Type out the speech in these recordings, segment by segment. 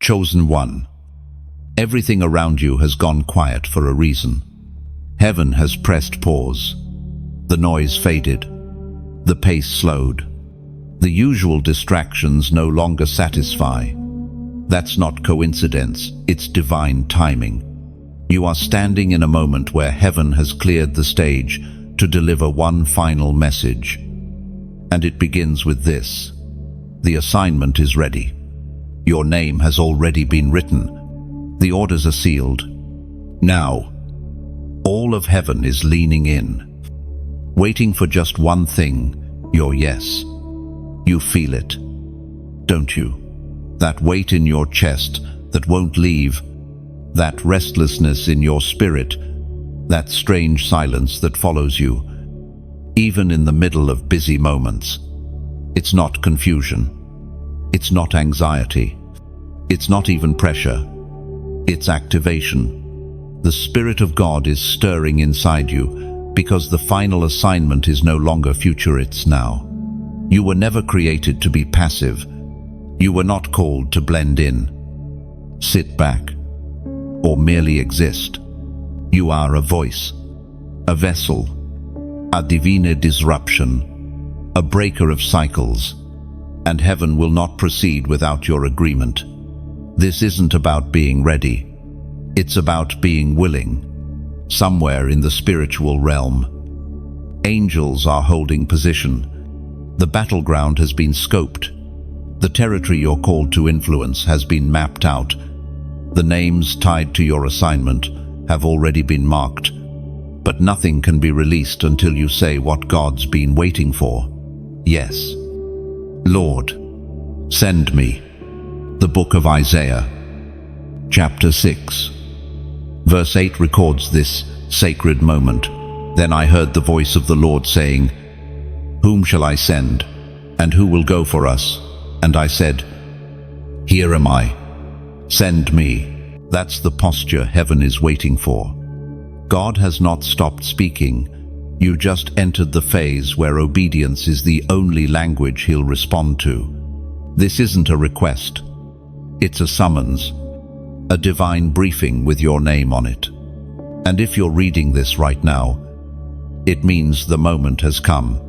Chosen one. Everything around you has gone quiet for a reason. Heaven has pressed pause. The noise faded. The pace slowed. The usual distractions no longer satisfy. That's not coincidence, it's divine timing. You are standing in a moment where heaven has cleared the stage to deliver one final message. And it begins with this. The assignment is ready. Your name has already been written. The orders are sealed. Now, all of heaven is leaning in, waiting for just one thing, your yes. You feel it, don't you? That weight in your chest that won't leave, that restlessness in your spirit, that strange silence that follows you, even in the middle of busy moments. It's not confusion. It's not anxiety. It's not even pressure. It's activation. The Spirit of God is stirring inside you because the final assignment is no longer future, it's now. You were never created to be passive. You were not called to blend in, sit back, or merely exist. You are a voice, a vessel, a divine disruption, a breaker of cycles, and heaven will not proceed without your agreement. This isn't about being ready. It's about being willing. Somewhere in the spiritual realm, angels are holding position. The battleground has been scoped. The territory you're called to influence has been mapped out. The names tied to your assignment have already been marked. But nothing can be released until you say what God's been waiting for. Yes. Lord, send me. The book of Isaiah, chapter 6. Verse 8 records this sacred moment. Then I heard the voice of the Lord saying, "Whom shall I send? And who will go for us?" And I said, "Here am I. Send me." That's the posture heaven is waiting for. God has not stopped speaking. You just entered the phase where obedience is the only language he'll respond to. This isn't a request. It's a summons, a divine briefing with your name on it. And if you're reading this right now, it means the moment has come.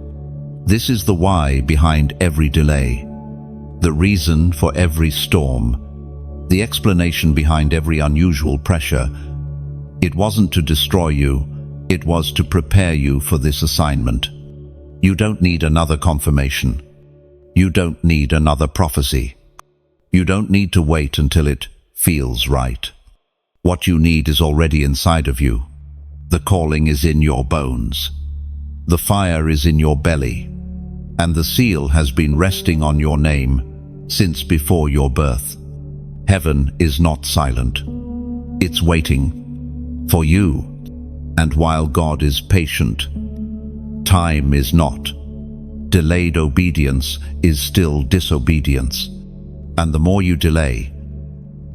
This is the why behind every delay, the reason for every storm, the explanation behind every unusual pressure. It wasn't to destroy you, it was to prepare you for this assignment. You don't need another confirmation. You don't need another prophecy. You don't need to wait until it feels right. What you need is already inside of you. The calling is in your bones. The fire is in your belly. And the seal has been resting on your name since before your birth. Heaven is not silent. It's waiting for you. And while God is patient, time is not. Delayed obedience is still disobedience. And the more you delay,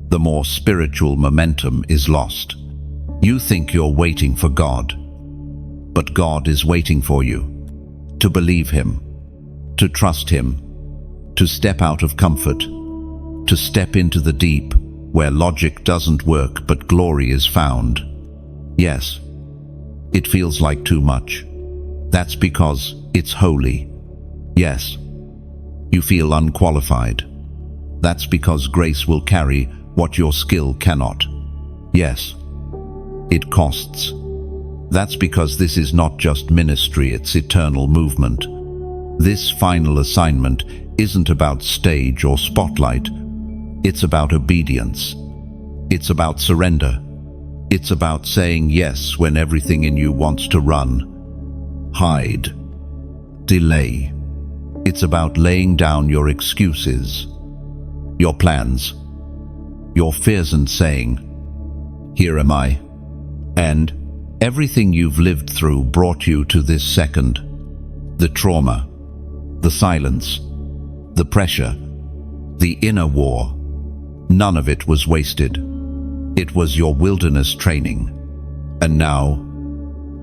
the more spiritual momentum is lost. You think you're waiting for God, but God is waiting for you. To believe Him, to trust Him, to step out of comfort, to step into the deep where logic doesn't work but glory is found. Yes, it feels like too much. That's because it's holy. Yes, you feel unqualified. That's because grace will carry what your skill cannot. Yes, it costs. That's because this is not just ministry, it's eternal movement. This final assignment isn't about stage or spotlight. It's about obedience. It's about surrender. It's about saying yes when everything in you wants to run, hide, delay. It's about laying down your excuses, your plans, your fears and saying, "Here am I." And everything you've lived through brought you to this second. The trauma, the silence, the pressure, the inner war. None of it was wasted. It was your wilderness training. And now,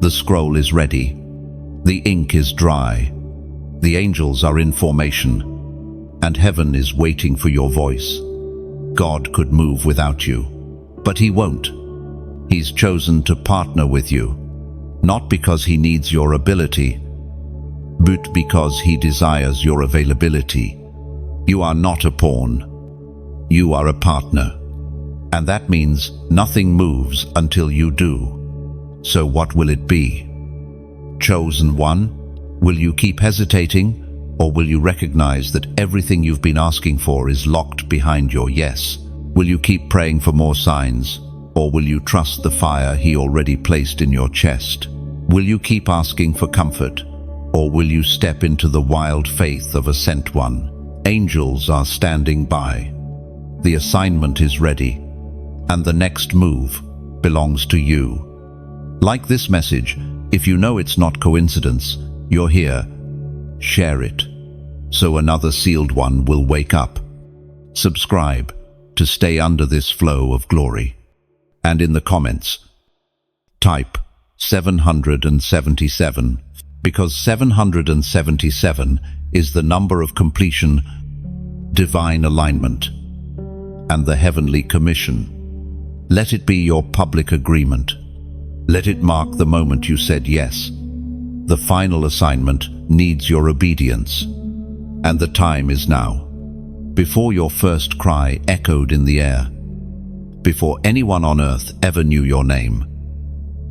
the scroll is ready. The ink is dry. The angels are in formation. And heaven is waiting for your voice. God could move without you, but He won't. He's chosen to partner with you, not because He needs your ability, but because He desires your availability. You are not a pawn. You are a partner. And that means nothing moves until you do. So what will it be? Chosen one? Will you keep hesitating? Or will you recognize that everything you've been asking for is locked behind your yes? Will you keep praying for more signs? Or will you trust the fire He already placed in your chest? Will you keep asking for comfort? Or will you step into the wild faith of a sent one? Angels are standing by. The assignment is ready, and the next move belongs to you. Like this message, if you know it's not coincidence, you're here, share it, so another sealed one will wake up. Subscribe to stay under this flow of glory. And in the comments, type 777, because 777 is the number of completion, divine alignment, and the heavenly commission. Let it be your public agreement. Let it mark the moment you said yes. The final assignment needs your obedience, and the time is now. Before your first cry echoed in the air, before anyone on earth ever knew your name,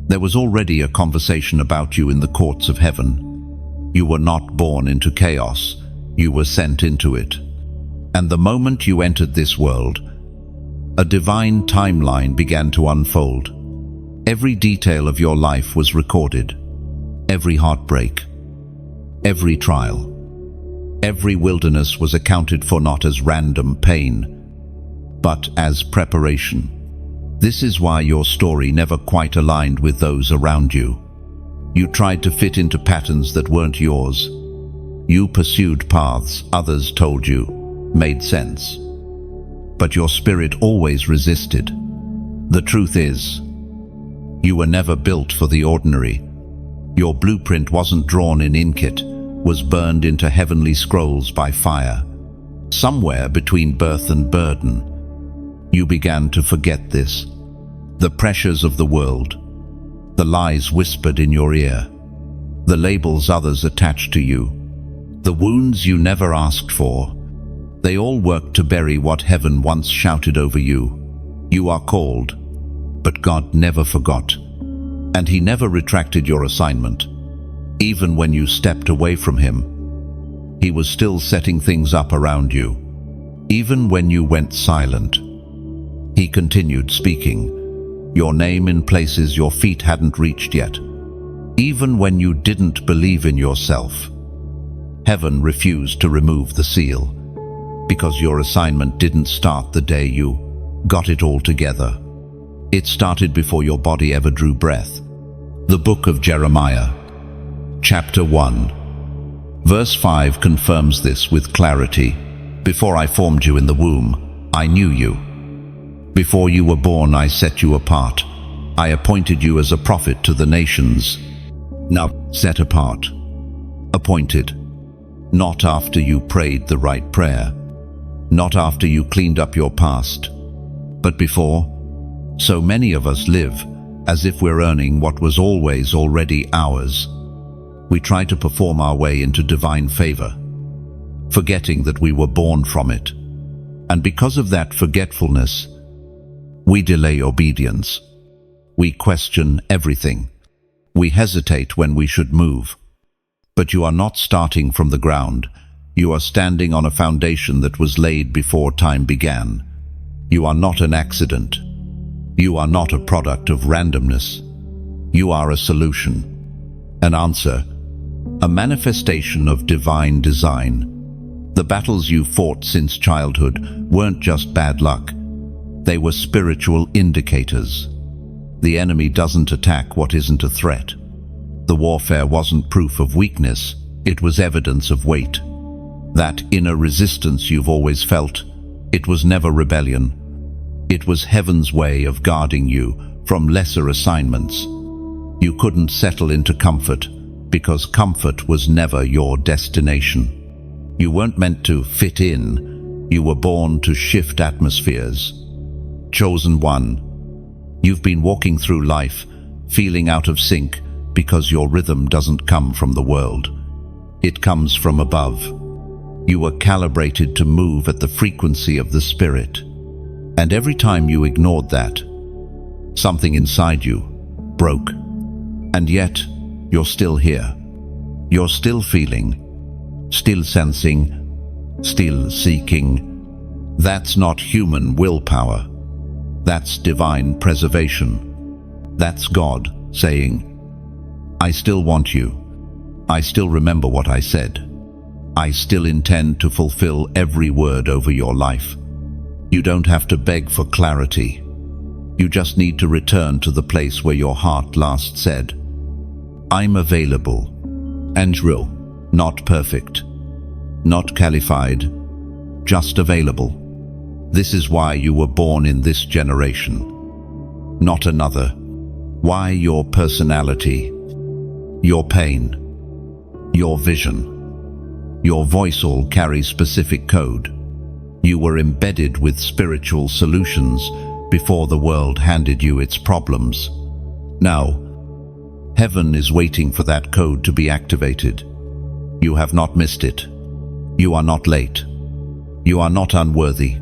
there was already a conversation about you in the courts of heaven. You were not born into chaos, you were sent into it. And the moment you entered this world, a divine timeline began to unfold. Every detail of your life was recorded. Every heartbreak, every trial, every wilderness was accounted for not as random pain, but as preparation. This is why your story never quite aligned with those around you. You tried to fit into patterns that weren't yours. You pursued paths others told you made sense. But your spirit always resisted. The truth is, you were never built for the ordinary. Your blueprint wasn't drawn in ink, it was burned into heavenly scrolls by fire. Somewhere between birth and burden, you began to forget this. The pressures of the world, the lies whispered in your ear, the labels others attached to you, the wounds you never asked for, they all worked to bury what heaven once shouted over you. You are called, but God never forgot, and He never retracted your assignment. Even when you stepped away from Him, He was still setting things up around you. Even when you went silent, He continued speaking your name in places your feet hadn't reached yet. Even when you didn't believe in yourself, heaven refused to remove the seal, because your assignment didn't start the day you got it all together. It started before your body ever drew breath. The book of Jeremiah, chapter 1, verse 5 confirms this with clarity. Before I formed you in the womb, I knew you. Before you were born, I set you apart. I appointed you as a prophet to the nations. Now, set apart, appointed, not after you prayed the right prayer, not after you cleaned up your past, but before. So many of us live as if we're earning what was always already ours. We try to perform our way into divine favor, forgetting that we were born from it. And because of that forgetfulness, we delay obedience. We question everything. We hesitate when we should move. But you are not starting from the ground. You are standing on a foundation that was laid before time began. You are not an accident. You are not a product of randomness. You are a solution, an answer, a manifestation of divine design. The battles you fought since childhood weren't just bad luck. They were spiritual indicators. The enemy doesn't attack what isn't a threat. The warfare wasn't proof of weakness, it was evidence of weight. That inner resistance you've always felt, it was never rebellion. It was heaven's way of guarding you from lesser assignments. You couldn't settle into comfort because comfort was never your destination. You weren't meant to fit in. You were born to shift atmospheres. Chosen one. You've been walking through life, feeling out of sync because your rhythm doesn't come from the world. It comes from above. You were calibrated to move at the frequency of the Spirit. And every time you ignored that, something inside you broke. And yet, you're still here. You're still feeling, still sensing, still seeking. That's not human willpower. That's divine preservation. That's God saying, I still want you. I still remember what I said. I still intend to fulfill every word over your life. You don't have to beg for clarity. You just need to return to the place where your heart last said, I'm available. And real, not perfect, not qualified, just available. This is why you were born in this generation, not another. Why your personality, your pain, your vision, your voice all carry specific code. You were embedded with spiritual solutions before the world handed you its problems. Now, heaven is waiting for that code to be activated. You have not missed it. You are not late. You are not unworthy.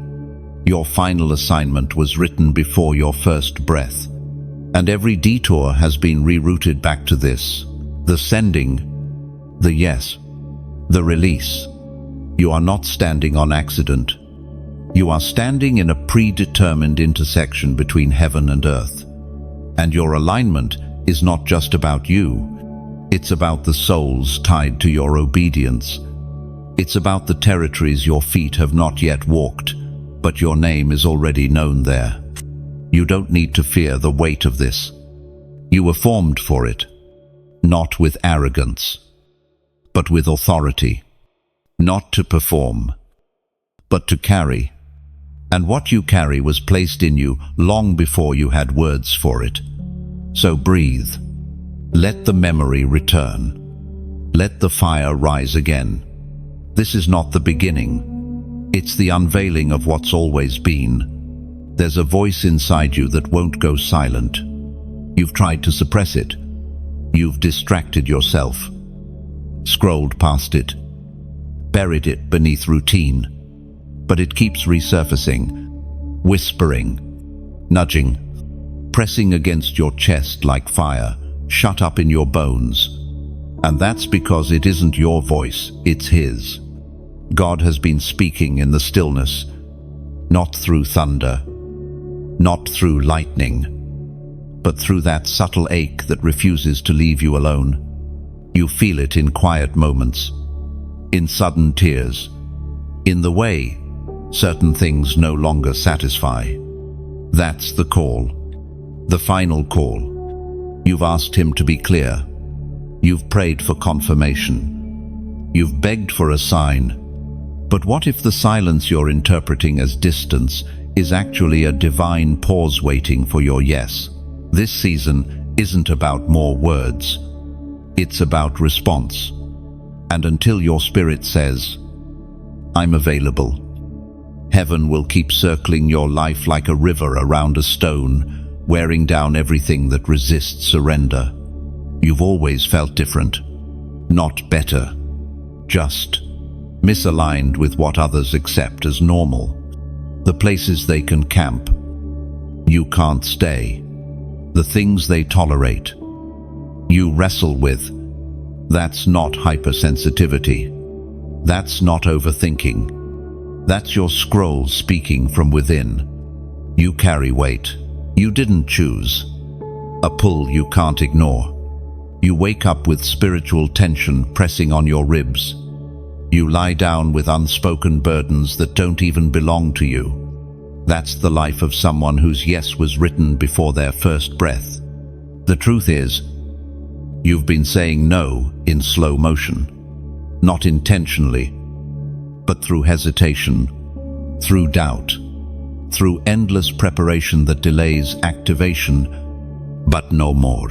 Your final assignment was written before your first breath. And every detour has been rerouted back to this. The sending, the yes, the release. You are not standing on accident. You are standing in a predetermined intersection between heaven and earth. And your alignment is not just about you. It's about the souls tied to your obedience. It's about the territories your feet have not yet walked, but your name is already known there. You don't need to fear the weight of this. You were formed for it, not with arrogance, but with authority. Not to perform, but to carry. And what you carry was placed in you long before you had words for it. So breathe. Let the memory return. Let the fire rise again. This is not the beginning. It's the unveiling of what's always been. There's a voice inside you that won't go silent. You've tried to suppress it. You've distracted yourself, scrolled past it, buried it beneath routine. But it keeps resurfacing, whispering, nudging, pressing against your chest like fire, shut up in your bones. And that's because it isn't your voice, it's His. God has been speaking in the stillness, not through thunder, not through lightning, but through that subtle ache that refuses to leave you alone. You feel it in quiet moments, in sudden tears, in the way certain things no longer satisfy. That's the call, the final call. You've asked Him to be clear. You've prayed for confirmation. You've begged for a sign. But what if the silence you're interpreting as distance is actually a divine pause waiting for your yes? This season isn't about more words. It's about response. And until your spirit says, I'm available, heaven will keep circling your life like a river around a stone, wearing down everything that resists surrender. You've always felt different, not better, just misaligned with what others accept as normal. The places they can camp, you can't stay. The things they tolerate, you wrestle with. That's not hypersensitivity. That's not overthinking. That's your scroll speaking from within. You carry weight. You didn't choose. A pull you can't ignore. You wake up with spiritual tension pressing on your ribs. You lie down with unspoken burdens that don't even belong to you. That's the life of someone whose yes was written before their first breath. The truth is, you've been saying no in slow motion. Not intentionally, but through hesitation, through doubt, through endless preparation that delays activation, but no more.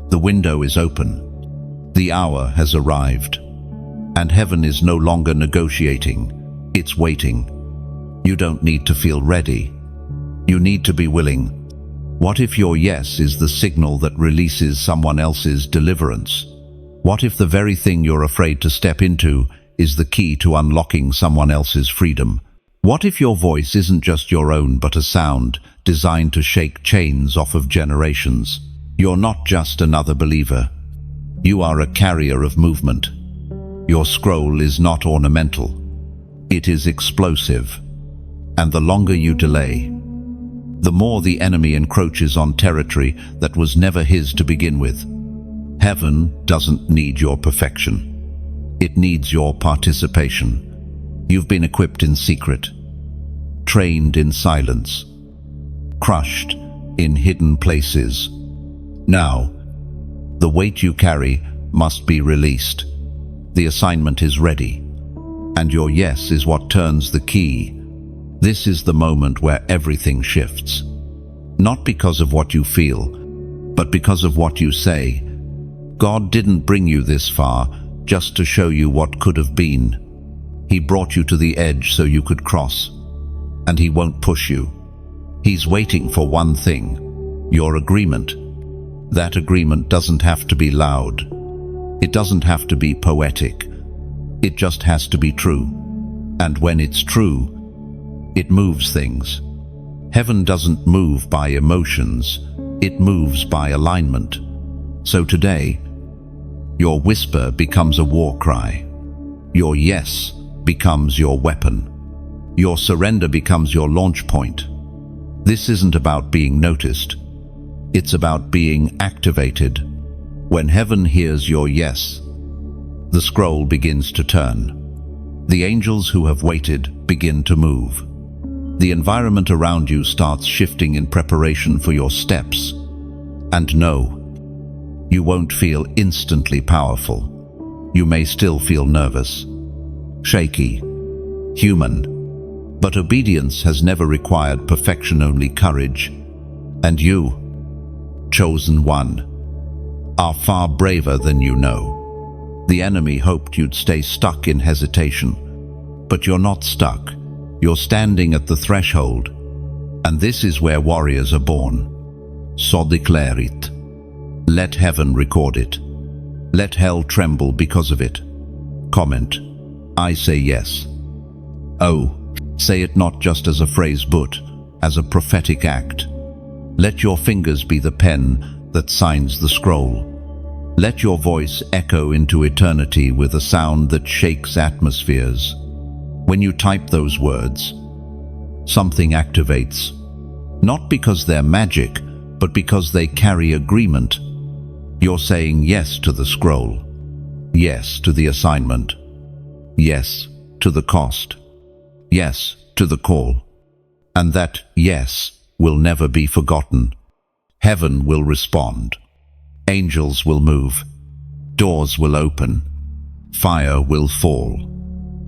The window is open. The hour has arrived. And heaven is no longer negotiating. It's waiting. You don't need to feel ready. You need to be willing. What if your yes is the signal that releases someone else's deliverance? What if the very thing you're afraid to step into is the key to unlocking someone else's freedom? What if your voice isn't just your own but a sound designed to shake chains off of generations? You're not just another believer. You are a carrier of movement. Your scroll is not ornamental. It is explosive. And the longer you delay, the more the enemy encroaches on territory that was never his to begin with. Heaven doesn't need your perfection. It needs your participation. You've been equipped in secret, trained in silence, crushed in hidden places. Now, the weight you carry must be released. The assignment is ready, and your yes is what turns the key. This is the moment where everything shifts. Not because of what you feel, but because of what you say. God didn't bring you this far just to show you what could have been. He brought you to the edge so you could cross. And He won't push you. He's waiting for one thing: your agreement. That agreement doesn't have to be loud. It doesn't have to be poetic. It just has to be true. And when it's true, it moves things. Heaven doesn't move by emotions. It moves by alignment. So today, your whisper becomes a war cry. Your yes becomes your weapon. Your surrender becomes your launch point. This isn't about being noticed. It's about being activated. When heaven hears your yes, the scroll begins to turn. The angels who have waited begin to move. The environment around you starts shifting in preparation for your steps. And no, you won't feel instantly powerful. You may still feel nervous, shaky, human. But obedience has never required perfection, only courage. And you, chosen one, are far braver than you know. The enemy hoped you'd stay stuck in hesitation, but you're not stuck. You're standing at the threshold, and this is where warriors are born. So declare it. Let heaven record it. Let hell tremble because of it. Comment: I say yes. Oh, say it not just as a phrase but as a prophetic act. Let your fingers be the pen that signs the scroll. Let your voice echo into eternity with a sound that shakes atmospheres. When you type those words, something activates. Not because they're magic, but because they carry agreement. You're saying yes to the scroll, yes to the assignment, yes to the cost, yes to the call. And that yes will never be forgotten. Heaven will respond. Angels will move. Doors will open. Fire will fall.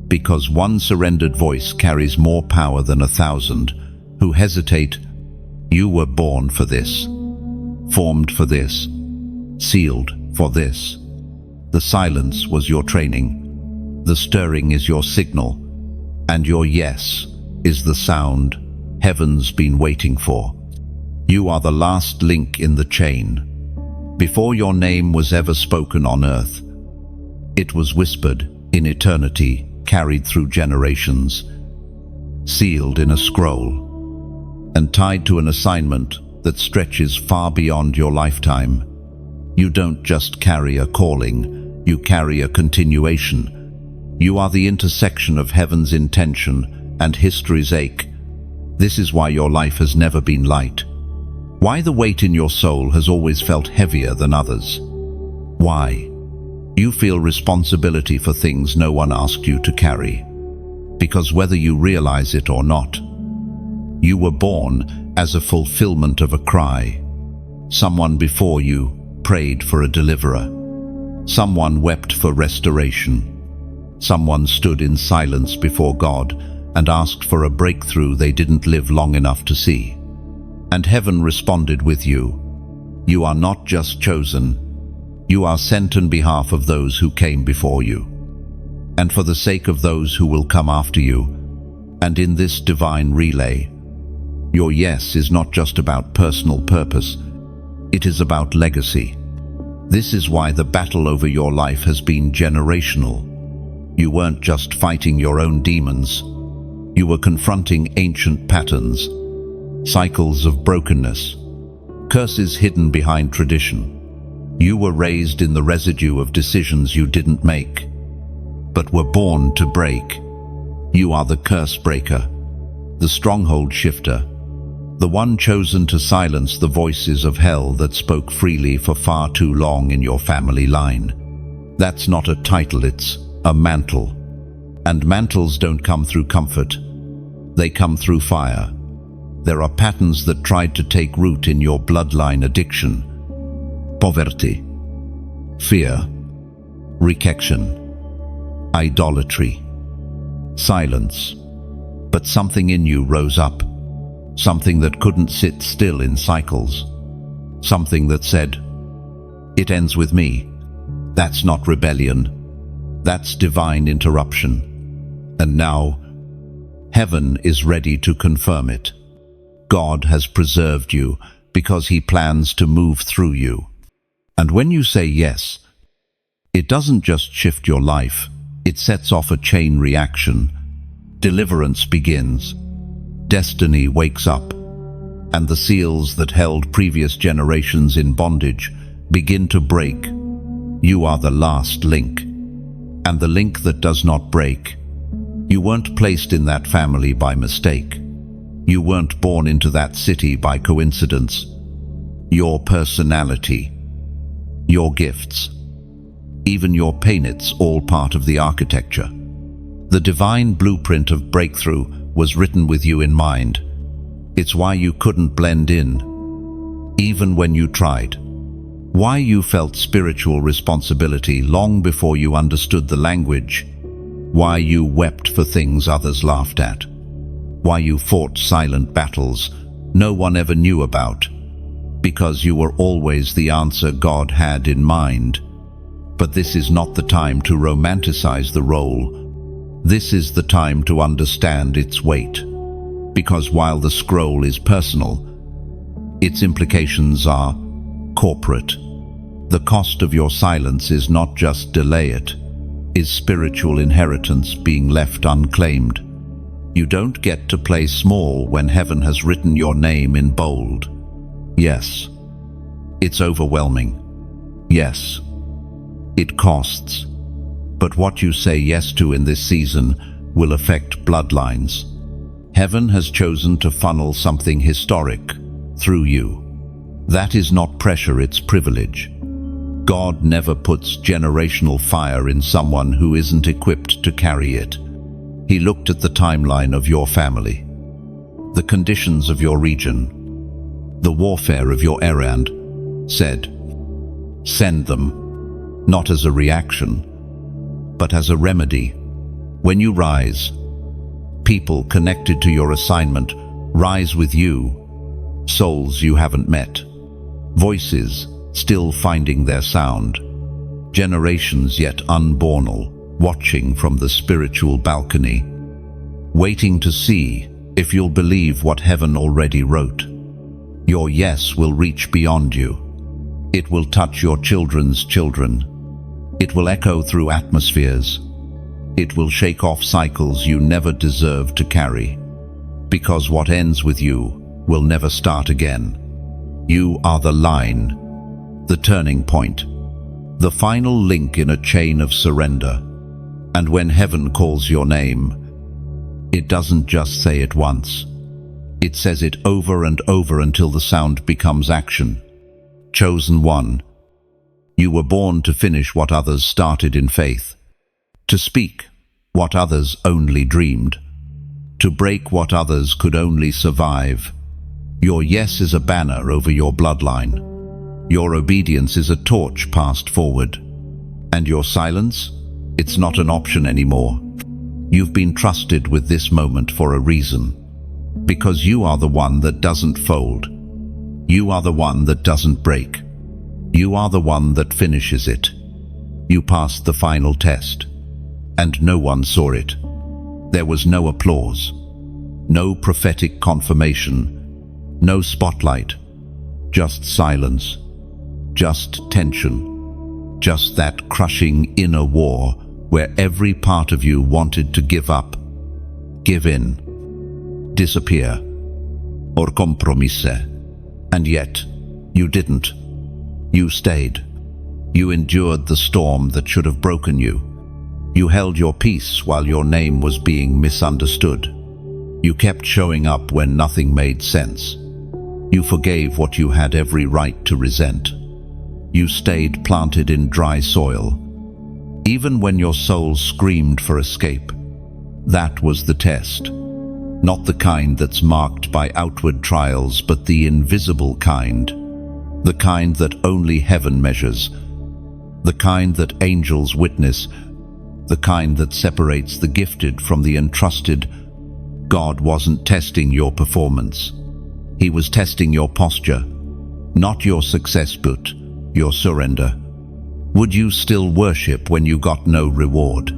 Because one surrendered voice carries more power than 1,000 who hesitate. You were born for this, formed for this, sealed for this. The silence was your training. The stirring is your signal. And your yes is the sound heaven's been waiting for. You are the last link in the chain. Before your name was ever spoken on earth, it was whispered in eternity, carried through generations, sealed in a scroll, and tied to an assignment that stretches far beyond your lifetime. You don't just carry a calling, you carry a continuation. You are the intersection of heaven's intention and history's ache. This is why your life has never been light. Why the weight in your soul has always felt heavier than others. Why you feel responsibility for things no one asked you to carry. Because whether you realize it or not, you were born as a fulfillment of a cry. Someone before you prayed for a deliverer. Someone wept for restoration. Someone stood in silence before God and asked for a breakthrough they didn't live long enough to see. And heaven responded with you. You are not just chosen. You are sent on behalf of those who came before you. And for the sake of those who will come after you, And in this divine relay, your yes is not just about personal purpose, it is about legacy. This is why the battle over your life has been generational. You weren't just fighting your own demons, you were confronting ancient patterns, cycles of brokenness, curses hidden behind tradition. You were raised in the residue of decisions you didn't make, but were born to break. You are the curse breaker, the stronghold shifter, the one chosen to silence the voices of hell that spoke freely for far too long in your family line. That's not a title, it's a mantle. And mantles don't come through comfort, they come through fire. There are patterns that tried to take root in your bloodline: addiction, poverty, fear, rejection, idolatry, silence. But something in you rose up, something that couldn't sit still in cycles, something that said, "It ends with me." That's not rebellion, that's divine interruption. And now, heaven is ready to confirm it. God has preserved you because He plans to move through you. And when you say yes, it doesn't just shift your life, it sets off a chain reaction. Deliverance begins. Destiny wakes up, and the seals that held previous generations in bondage begin to break. You are the last link, and the link that does not break. You weren't placed in that family by mistake. You weren't born into that city by coincidence. Your personality, your gifts, even your pain, it's all part of the architecture. The divine blueprint of breakthrough was written with you in mind. It's why you couldn't blend in, even when you tried. Why you felt spiritual responsibility long before you understood the language. Why you wept for things others laughed at. Why you fought silent battles no one ever knew about. Because you were always the answer God had in mind. But this is not the time to romanticize the role. This is the time to understand its weight. Because while the scroll is personal, its implications are corporate. The cost of your silence is not just delay, it is spiritual inheritance being left unclaimed. You don't get to play small when heaven has written your name in bold. Yes, it's overwhelming. Yes, it costs. But what you say yes to in this season will affect bloodlines. Heaven has chosen to funnel something historic through you. That is not pressure, it's privilege. God never puts generational fire in someone who isn't equipped to carry it. He looked at the timeline of your family, the conditions of your region, the warfare of your errand, said, "Send them," not as a reaction, but as a remedy. When you rise, people connected to your assignment rise with you, souls you haven't met, voices still finding their sound, generations yet unbornal, watching from the spiritual balcony, waiting to see if you'll believe what heaven already wrote. Your yes will reach beyond you. It will touch your children's children. It will echo through atmospheres. It will shake off cycles you never deserved to carry. Because what ends with you will never start again. You are the line, the turning point, the final link in a chain of surrender. And when heaven calls your name, it doesn't just say it once. It says it over and over until the sound becomes action. Chosen one, you were born to finish what others started in faith, to speak what others only dreamed, to break what others could only survive. Your yes is a banner over your bloodline. Your obedience is a torch passed forward. And your silence? It's not an option anymore. You've been trusted with this moment for a reason. Because you are the one that doesn't fold. You are the one that doesn't break. You are the one that finishes it. You passed the final test. And no one saw it. There was no applause, No prophetic confirmation, no spotlight, just silence, just tension, just that crushing inner war where every part of you wanted to give up, give in, disappear, or compromisse. And yet, you didn't. You stayed. You endured the storm that should have broken you. You held your peace while your name was being misunderstood. You kept showing up when nothing made sense. You forgave what you had every right to resent. You stayed planted in dry soil, even when your soul screamed for escape. That was the test. Not the kind that's marked by outward trials, but the invisible kind. The kind that only heaven measures. The kind that angels witness. The kind that separates the gifted from the entrusted. God wasn't testing your performance. He was testing your posture. Not your success, but your surrender. Would you still worship when you got no reward?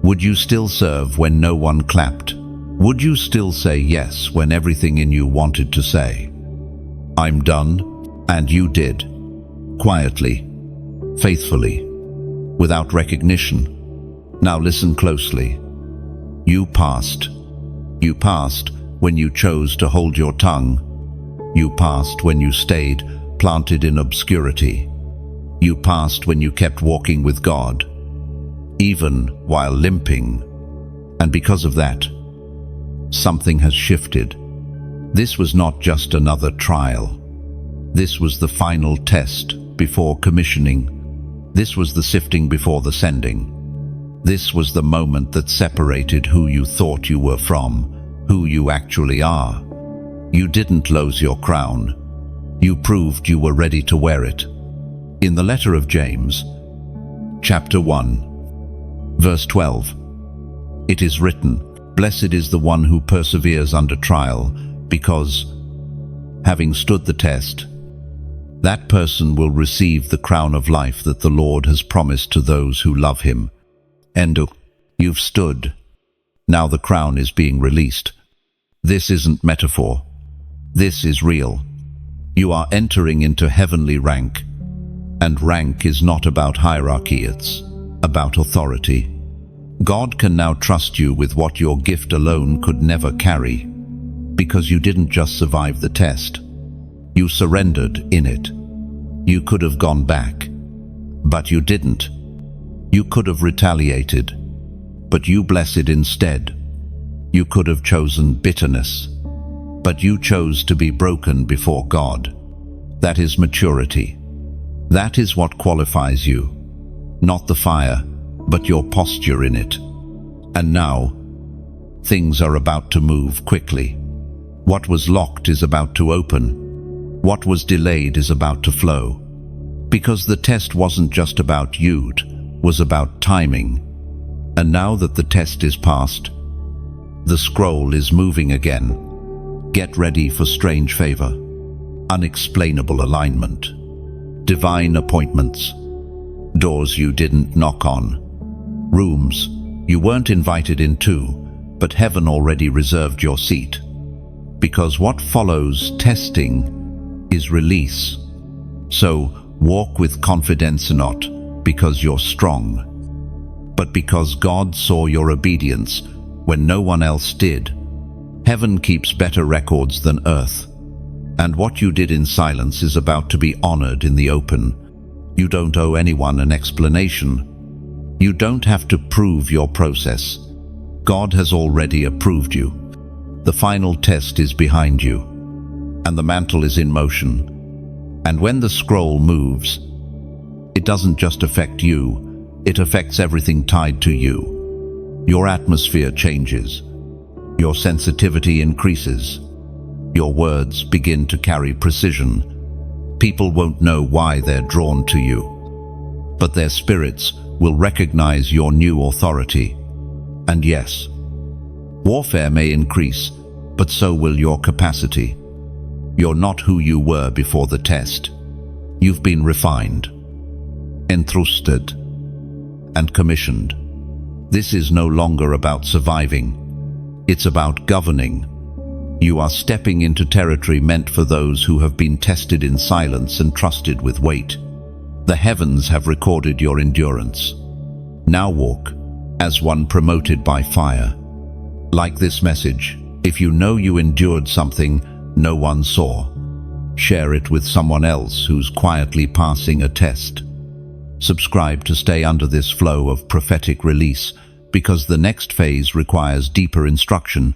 Would you still serve when no one clapped? Would you still say yes when everything in you wanted to say, "I'm done," and you did? Quietly, faithfully, without recognition. Now listen closely. You passed. You passed when you chose to hold your tongue. You passed when you stayed planted in obscurity. You passed when you kept walking with God, even while limping. And because of that, something has shifted. This was not just another trial. This was the final test before commissioning. This was the sifting before the sending. This was the moment that separated who you thought you were from who you actually are. You didn't lose your crown. You proved you were ready to wear it. In the letter of James, chapter 1, verse 12, it is written, "Blessed is the one who perseveres under trial, because, having stood the test, that person will receive the crown of life that the Lord has promised to those who love him." You've stood. Now the crown is being released. This isn't metaphor. This is real. You are entering into heavenly rank. And rank is not about hierarchy, it's about authority. God can now trust you with what your gift alone could never carry, because you didn't just survive the test. You surrendered in it. You could have gone back, but you didn't. You could have retaliated, but you blessed instead. You could have chosen bitterness, but you chose to be broken before God. That is maturity. That is what qualifies you. Not the fire, but your posture in it. And now, things are about to move quickly. What was locked is about to open. What was delayed is about to flow. Because the test wasn't just about you, it was about timing. And now that the test is passed, the scroll is moving again. Get ready for strange favor, unexplainable alignment, divine appointments, doors you didn't knock on, rooms you weren't invited into, but heaven already reserved your seat. Because what follows testing is release. So walk with confidence, not because you're strong, but because God saw your obedience when no one else did. Heaven keeps better records than earth, and what you did in silence is about to be honored in the open. You don't owe anyone an explanation. You don't have to prove your process. God has already approved you. The final test is behind you, and the mantle is in motion. And when the scroll moves, it doesn't just affect you, it affects everything tied to you. Your atmosphere changes. Your sensitivity increases. Your words begin to carry precision. People won't know why they're drawn to you, but their spirits will recognize your new authority. And yes, warfare may increase, but so will your capacity. You're not who you were before the test. You've been refined, entrusted, and commissioned. This is no longer about surviving. It's about governing. You are stepping into territory meant for those who have been tested in silence and trusted with weight. The heavens have recorded your endurance. Now walk as one promoted by fire. Like this message, if you know you endured something no one saw, share it with someone else who's quietly passing a test. Subscribe to stay under this flow of prophetic release, because the next phase requires deeper instruction.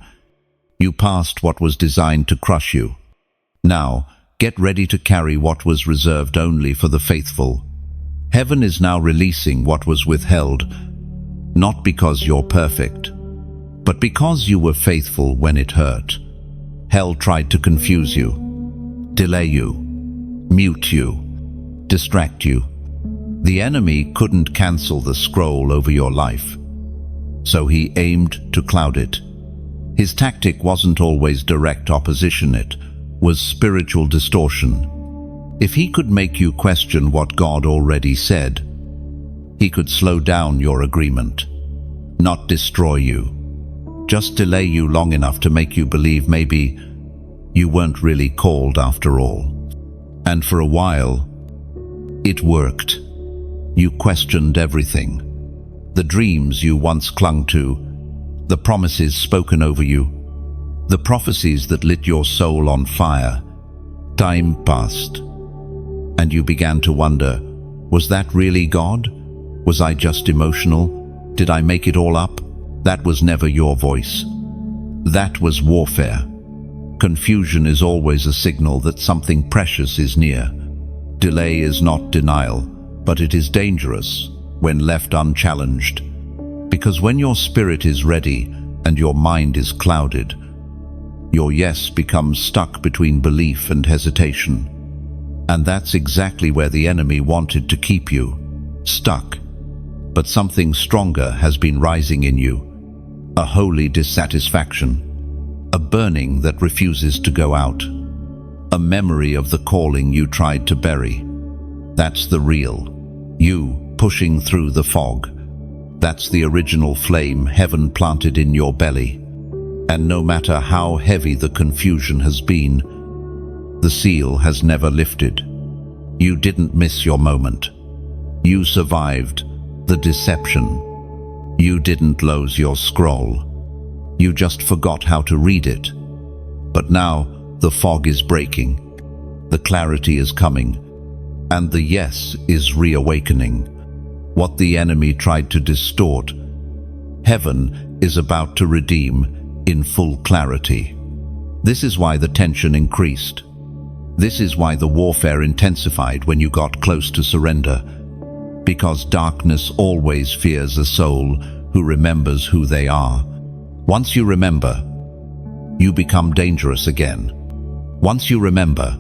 You passed what was designed to crush you. Now, get ready to carry what was reserved only for the faithful. Heaven is now releasing what was withheld, not because you're perfect, but because you were faithful when it hurt. Hell tried to confuse you, delay you, mute you, distract you. The enemy couldn't cancel the scroll over your life, so he aimed to cloud it. His tactic wasn't always direct opposition, it was spiritual distortion. If he could make you question what God already said, he could slow down your agreement, not destroy you, just delay you long enough to make you believe maybe you weren't really called after all. And for a while, it worked. You questioned everything. The dreams you once clung to, the promises spoken over you, the prophecies that lit your soul on fire. Time passed, and you began to wonder, was that really God? Was I just emotional? Did I make it all up? That was never your voice. That was warfare. Confusion is always a signal that something precious is near. Delay is not denial, but it is dangerous when left unchallenged. Because when your spirit is ready and your mind is clouded, your yes becomes stuck between belief and hesitation. And that's exactly where the enemy wanted to keep you, stuck. But something stronger has been rising in you, a holy dissatisfaction, a burning that refuses to go out, a memory of the calling you tried to bury. That's the real you pushing through the fog. That's the original flame heaven planted in your belly. And no matter how heavy the confusion has been, the seal has never lifted. You didn't miss your moment. You survived the deception. You didn't lose your scroll. You just forgot how to read it. But now the fog is breaking. The clarity is coming. And the yes is reawakening. What the enemy tried to distort, heaven is about to redeem in full clarity. This is why the tension increased. This is why the warfare intensified when you got close to surrender. Because darkness always fears a soul who remembers who they are. Once you remember, you become dangerous again. Once you remember,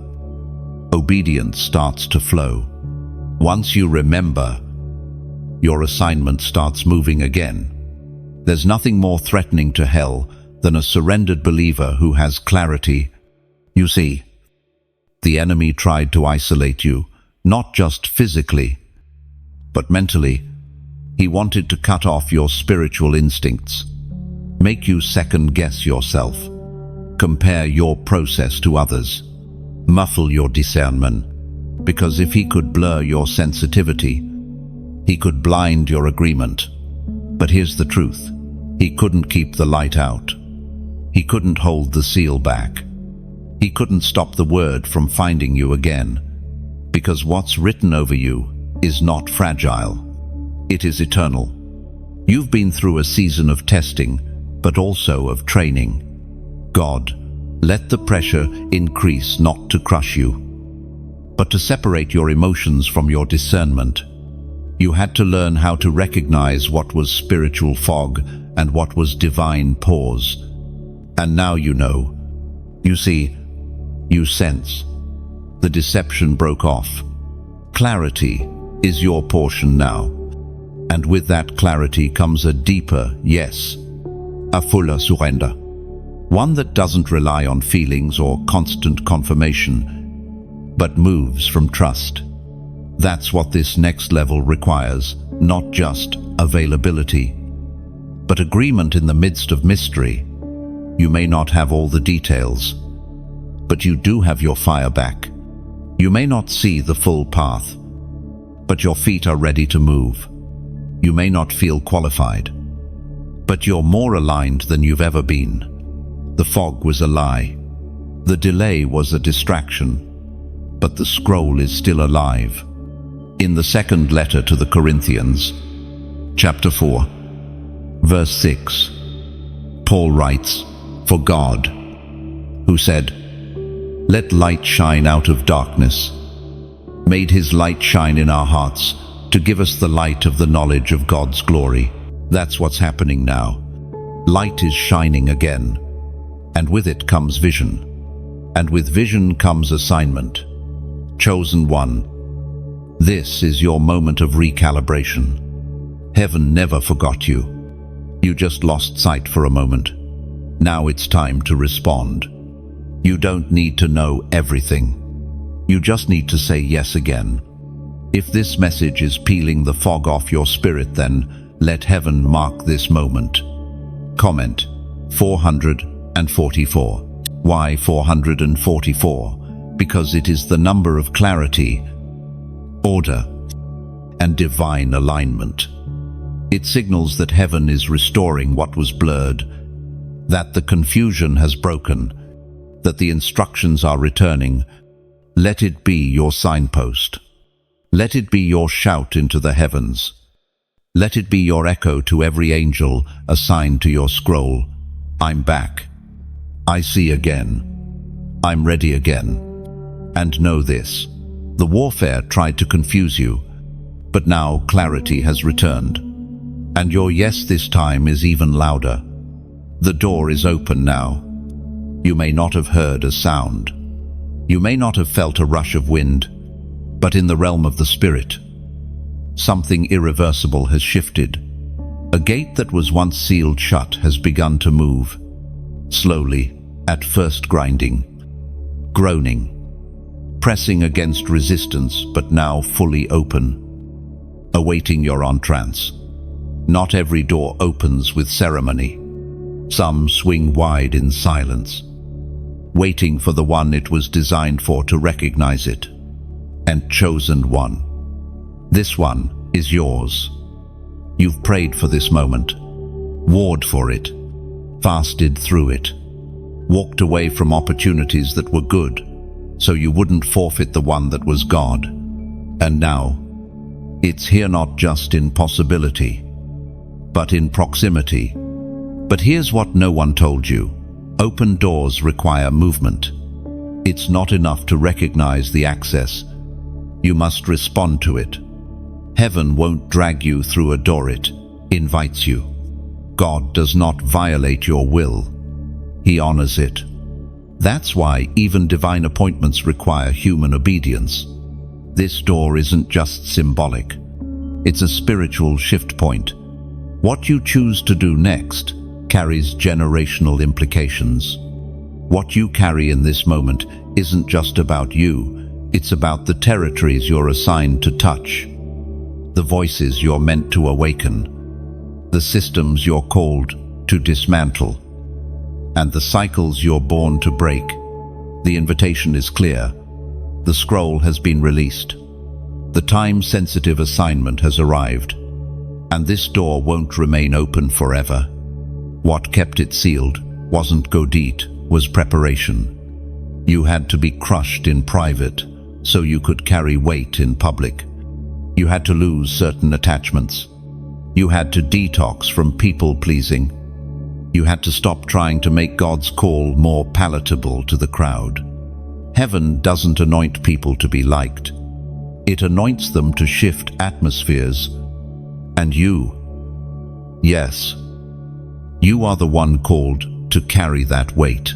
obedience starts to flow. Once you remember, your assignment starts moving again. There's nothing more threatening to hell than a surrendered believer who has clarity. You see, the enemy tried to isolate you, not just physically, but mentally. He wanted to cut off your spiritual instincts, make you second-guess yourself, compare your process to others, muffle your discernment, because if he could blur your sensitivity, he could blind your agreement. But here's the truth. He couldn't keep the light out. He couldn't hold the seal back. He couldn't stop the word from finding you again. Because what's written over you is not fragile. It is eternal. You've been through a season of testing, but also of training. God, let the pressure increase not to crush you, but to separate your emotions from your discernment. You had to learn how to recognize what was spiritual fog and what was divine pause. And now you know. You see, you sense. The deception broke off. Clarity is your portion now. And with that clarity comes a deeper yes, a fuller surrender. One that doesn't rely on feelings or constant confirmation, but moves from trust. That's what this next level requires, not just availability, but agreement in the midst of mystery. You may not have all the details, but you do have your fire back. You may not see the full path, but your feet are ready to move. You may not feel qualified, but you're more aligned than you've ever been. The fog was a lie. The delay was a distraction, but the scroll is still alive. In the second letter to the Corinthians, chapter 4, verse 6, Paul writes, "For God, who said, 'Let light shine out of darkness,' made his light shine in our hearts to give us the light of the knowledge of God's glory." That's what's happening now. Light is shining again, and with it comes vision. And with vision comes assignment. Chosen one, this is your moment of recalibration. Heaven never forgot you. You just lost sight for a moment. Now it's time to respond. You don't need to know everything. You just need to say yes again. If this message is peeling the fog off your spirit, then let heaven mark this moment. Comment 444. Why 444? Because it is the number of clarity, order, and divine alignment. It signals that heaven is restoring what was blurred, that the confusion has broken, that the instructions are returning. Let it be your signpost. Let it be your shout into the heavens. Let it be your echo to every angel assigned to your scroll. I'm back. I see again. I'm ready again. And know this, the warfare tried to confuse you, but now clarity has returned. And your yes this time is even louder. The door is open now. You may not have heard a sound. You may not have felt a rush of wind, but in the realm of the Spirit, something irreversible has shifted. A gate that was once sealed shut has begun to move, slowly, at first grinding, groaning, pressing against resistance, but now fully open, awaiting your entrance. Not every door opens with ceremony. Some swing wide in silence, waiting for the one it was designed for to recognize it. And chosen one. This one is yours. You've prayed for this moment, warred for it, fasted through it, walked away from opportunities that were good, so you wouldn't forfeit the one that was God. And now, it's here not just in possibility, but in proximity. But here's what no one told you. Open doors require movement. It's not enough to recognize the access. You must respond to it. Heaven won't drag you through a door, it invites you. God does not violate your will. He honors it. That's why even divine appointments require human obedience. This door isn't just symbolic. It's a spiritual shift point. What you choose to do next carries generational implications. What you carry in this moment isn't just about you. It's about the territories you're assigned to touch, the voices you're meant to awaken, the systems you're called to dismantle, and the cycles you're born to break. The invitation is clear. The scroll has been released. The time-sensitive assignment has arrived, and this door won't remain open forever. What kept it sealed wasn't godit, was preparation. You had to be crushed in private, so you could carry weight in public. You had to lose certain attachments. You had to detox from people-pleasing. You had to stop trying to make God's call more palatable to the crowd. Heaven doesn't anoint people to be liked. It anoints them to shift atmospheres. And you, yes, you are the one called to carry that weight.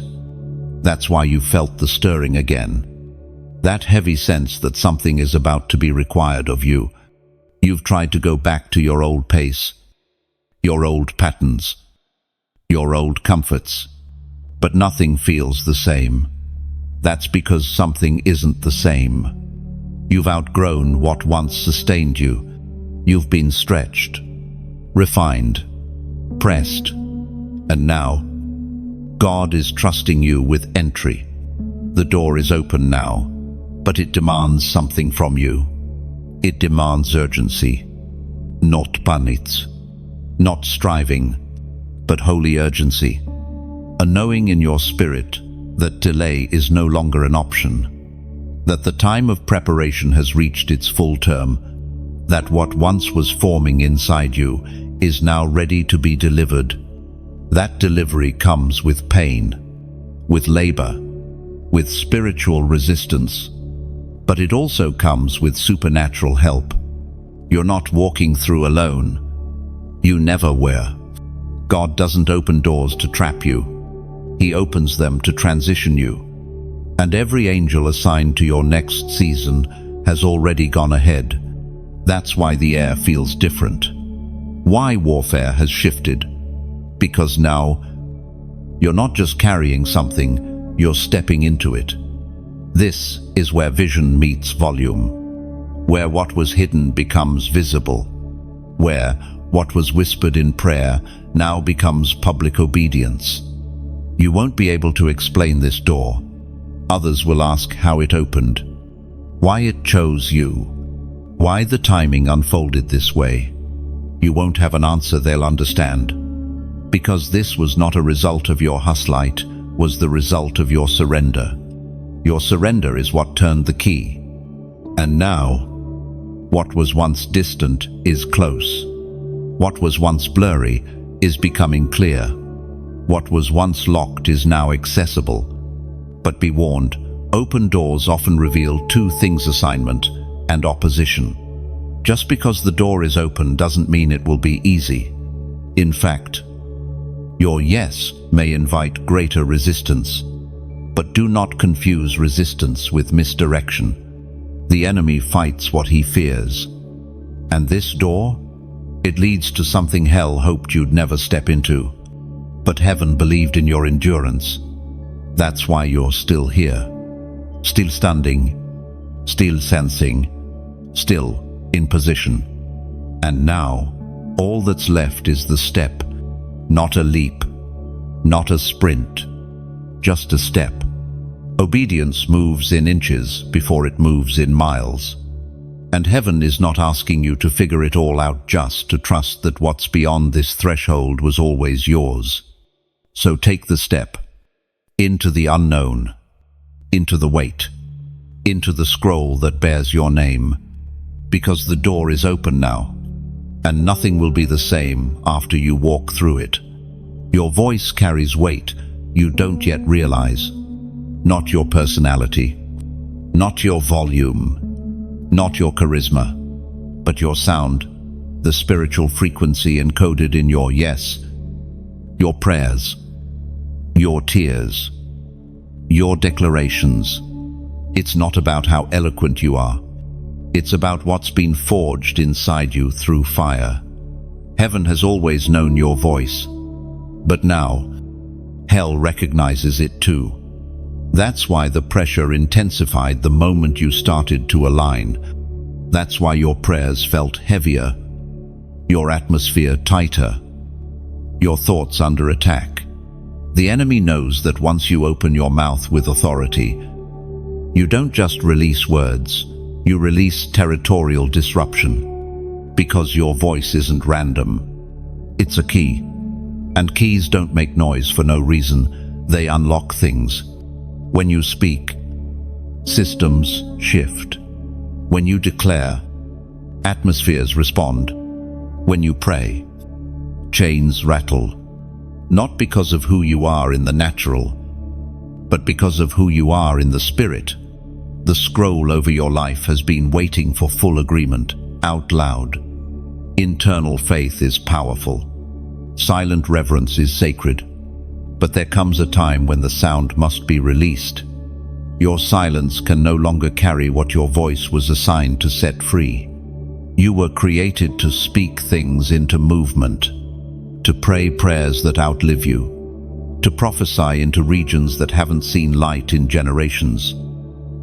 That's why you felt the stirring again. That heavy sense that something is about to be required of you. You've tried to go back to your old pace, your old patterns, your old comforts, but nothing feels the same. That's because something isn't the same. You've outgrown what once sustained you. You've been stretched, refined, pressed, and now God is trusting you with entry. The door is open now, but it demands something from you. It demands urgency, not panits, not striving, but holy urgency. A knowing in your spirit that delay is no longer an option, that the time of preparation has reached its full term, that what once was forming inside you is now ready to be delivered. That delivery comes with pain, with labor, with spiritual resistance, but it also comes with supernatural help. You're not walking through alone. You never were. God doesn't open doors to trap you. He opens them to transition you. And every angel assigned to your next season has already gone ahead. That's why the air feels different. Why warfare has shifted. Because now, you're not just carrying something, you're stepping into it. This is where vision meets volume, where what was hidden becomes visible, where what was whispered in prayer now becomes public obedience. You won't be able to explain this door. Others will ask how it opened, why it chose you, why the timing unfolded this way. You won't have an answer they'll understand. Because this was not a result of your hustle, was the result of your surrender. Your surrender is what turned the key. And now, what was once distant is close. What was once blurry is becoming clear. What was once locked is now accessible. But be warned, open doors often reveal two things: assignment and opposition. Just because the door is open doesn't mean it will be easy. In fact, your yes may invite greater resistance, but do not confuse resistance with misdirection. The enemy fights what he fears. And this door, it leads to something hell hoped you'd never step into. But heaven believed in your endurance. That's why you're still here, still standing, still sensing, still in position. And now, all that's left is the step. Not a leap, not a sprint, just a step. Obedience moves in inches before it moves in miles. And heaven is not asking you to figure it all out, just to trust that what's beyond this threshold was always yours. So take the step into the unknown, into the weight, into the scroll that bears your name, because the door is open now. And nothing will be the same after you walk through it. Your voice carries weight you don't yet realize. Not your personality, not your volume, not your charisma, but your sound, the spiritual frequency encoded in your yes, your prayers, your tears, your declarations. It's not about how eloquent you are. It's about what's been forged inside you through fire. Heaven has always known your voice, but now, hell recognizes it too. That's why the pressure intensified the moment you started to align. That's why your prayers felt heavier, your atmosphere tighter, your thoughts under attack. The enemy knows that once you open your mouth with authority, you don't just release words, you release territorial disruption, because your voice isn't random. It's a key. And keys don't make noise for no reason. They unlock things. When you speak, systems shift. When you declare, atmospheres respond. When you pray, chains rattle. Not because of who you are in the natural, but because of who you are in the spirit. The scroll over your life has been waiting for full agreement, out loud. Internal faith is powerful. Silent reverence is sacred. But there comes a time when the sound must be released. Your silence can no longer carry what your voice was assigned to set free. You were created to speak things into movement, to pray prayers that outlive you, to prophesy into regions that haven't seen light in generations.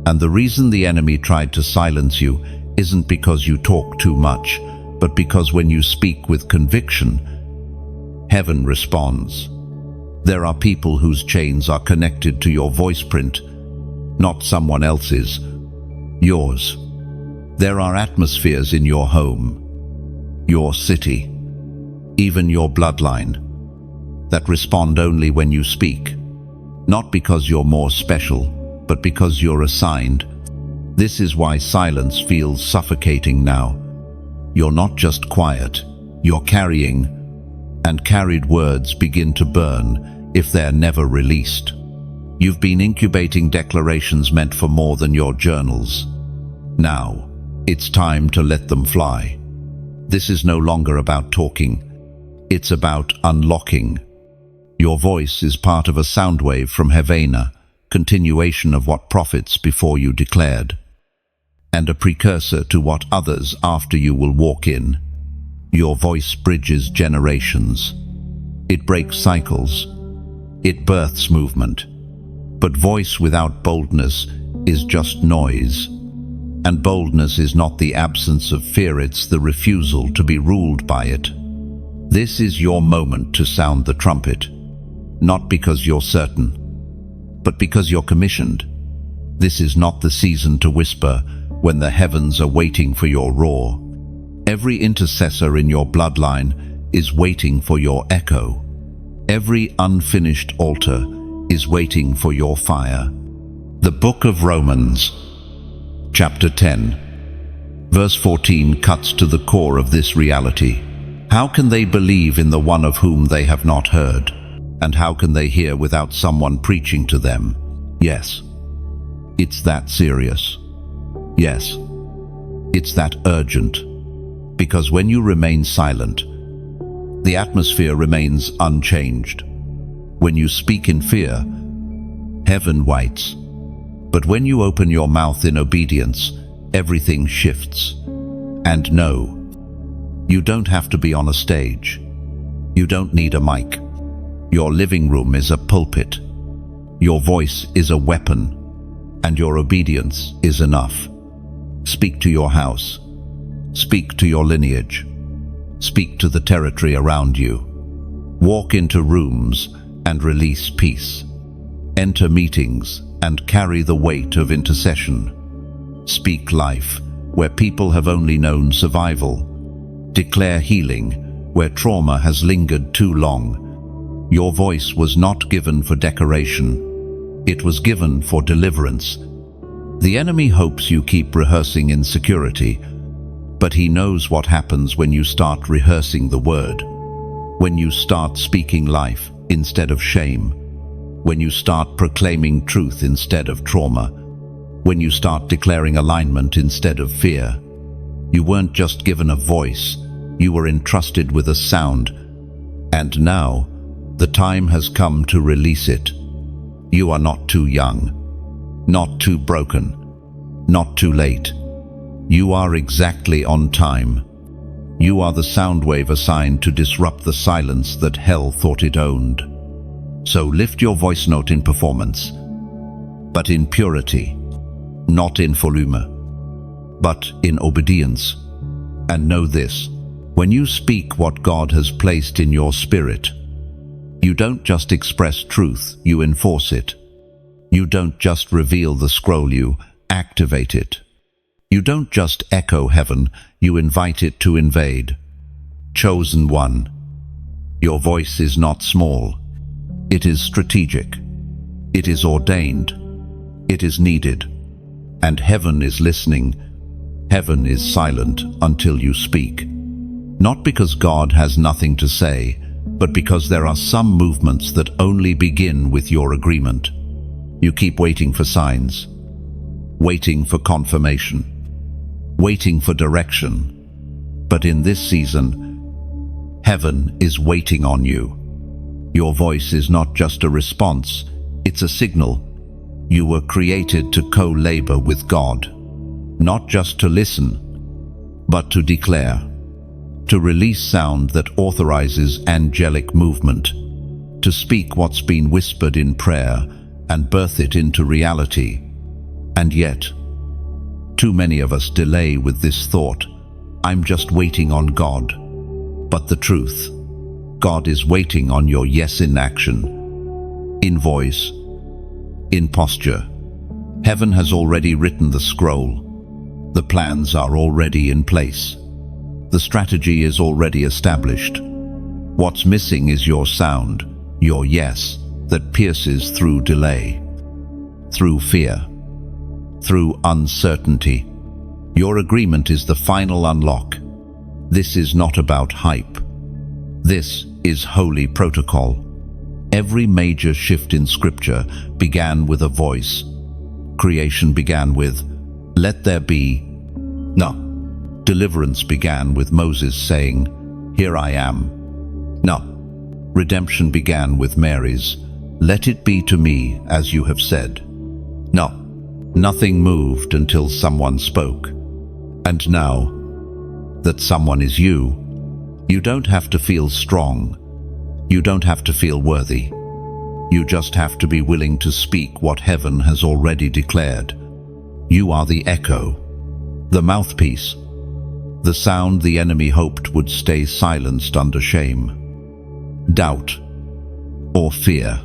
And the reason the enemy tried to silence you isn't because you talk too much, but because when you speak with conviction, heaven responds. There are people whose chains are connected to your voice print, not someone else's, yours. There are atmospheres in your home, your city, even your bloodline, that respond only when you speak. Not because you're more special, but because you're assigned. This is why silence feels suffocating now. You're not just quiet, you're carrying, and carried words begin to burn if they're never released. You've been incubating declarations meant for more than your journals. Now, it's time to let them fly. This is no longer about talking, it's about unlocking. Your voice is part of a sound wave from Havana, continuation of what prophets before you declared, and a precursor to what others after you will walk in. Your voice bridges generations. It breaks cycles. It births movement. But voice without boldness is just noise. And boldness is not the absence of fear, it's the refusal to be ruled by it. This is your moment to sound the trumpet, not because you're certain, but because you're commissioned. This is not the season to whisper when the heavens are waiting for your roar. Every intercessor in your bloodline is waiting for your echo. Every unfinished altar is waiting for your fire. The Book of Romans, chapter 10, verse 14 cuts to the core of this reality. How can they believe in the one of whom they have not heard? And how can they hear without someone preaching to them? Yes, it's that serious. Yes, it's that urgent. Because when you remain silent, the atmosphere remains unchanged. When you speak in fear, heaven waits. But when you open your mouth in obedience, everything shifts. And no, you don't have to be on a stage. You don't need a mic. Your living room is a pulpit. Your voice is a weapon, and your obedience is enough. Speak to your house. Speak to your lineage. Speak to the territory around you. Walk into rooms and release peace. Enter meetings and carry the weight of intercession. Speak life where people have only known survival. Declare healing where trauma has lingered too long. Your voice was not given for decoration. It was given for deliverance. The enemy hopes you keep rehearsing insecurity, but he knows what happens when you start rehearsing the word. When you start speaking life instead of shame. When you start proclaiming truth instead of trauma. When you start declaring alignment instead of fear. You weren't just given a voice, you were entrusted with a sound. And now, the time has come to release it. You are not too young, not too broken, not too late. You are exactly on time. You are the sound wave assigned to disrupt the silence that hell thought it owned. So lift your voice note in performance, but in purity, not in volume, but in obedience. And know this, when you speak what God has placed in your spirit, you don't just express truth, you enforce it. You don't just reveal the scroll, you activate it. You don't just echo heaven, you invite it to invade. Chosen one, your voice is not small. It is strategic. It is ordained. It is needed. And heaven is listening. Heaven is silent until you speak. Not because God has nothing to say, but because there are some movements that only begin with your agreement. You keep waiting for signs, waiting for confirmation, waiting for direction. But in this season, heaven is waiting on you. Your voice is not just a response, it's a signal. You were created to co-labor with God, not just to listen, but to declare. To release sound that authorizes angelic movement, to speak what's been whispered in prayer and birth it into reality. And yet, too many of us delay with this thought, I'm just waiting on God. But the truth, God is waiting on your yes in action. in voice, in posture. Heaven has already written the scroll. The plans are already in place. The strategy is already established. What's missing is your sound, your yes, that pierces through delay, through fear, through uncertainty. Your agreement is the final unlock. This is not about hype. This is holy protocol. Every major shift in Scripture began with a voice. Creation began with, "Let there be." No. Deliverance began with Moses saying, "Here I am." No. Redemption began with Mary's, "Let it be to me as you have said." No. Nothing moved until someone spoke. And now that someone is you, you don't have to feel strong. You don't have to feel worthy. You just have to be willing to speak what heaven has already declared. You are the echo, the mouthpiece, the sound the enemy hoped would stay silenced under shame, doubt, or fear.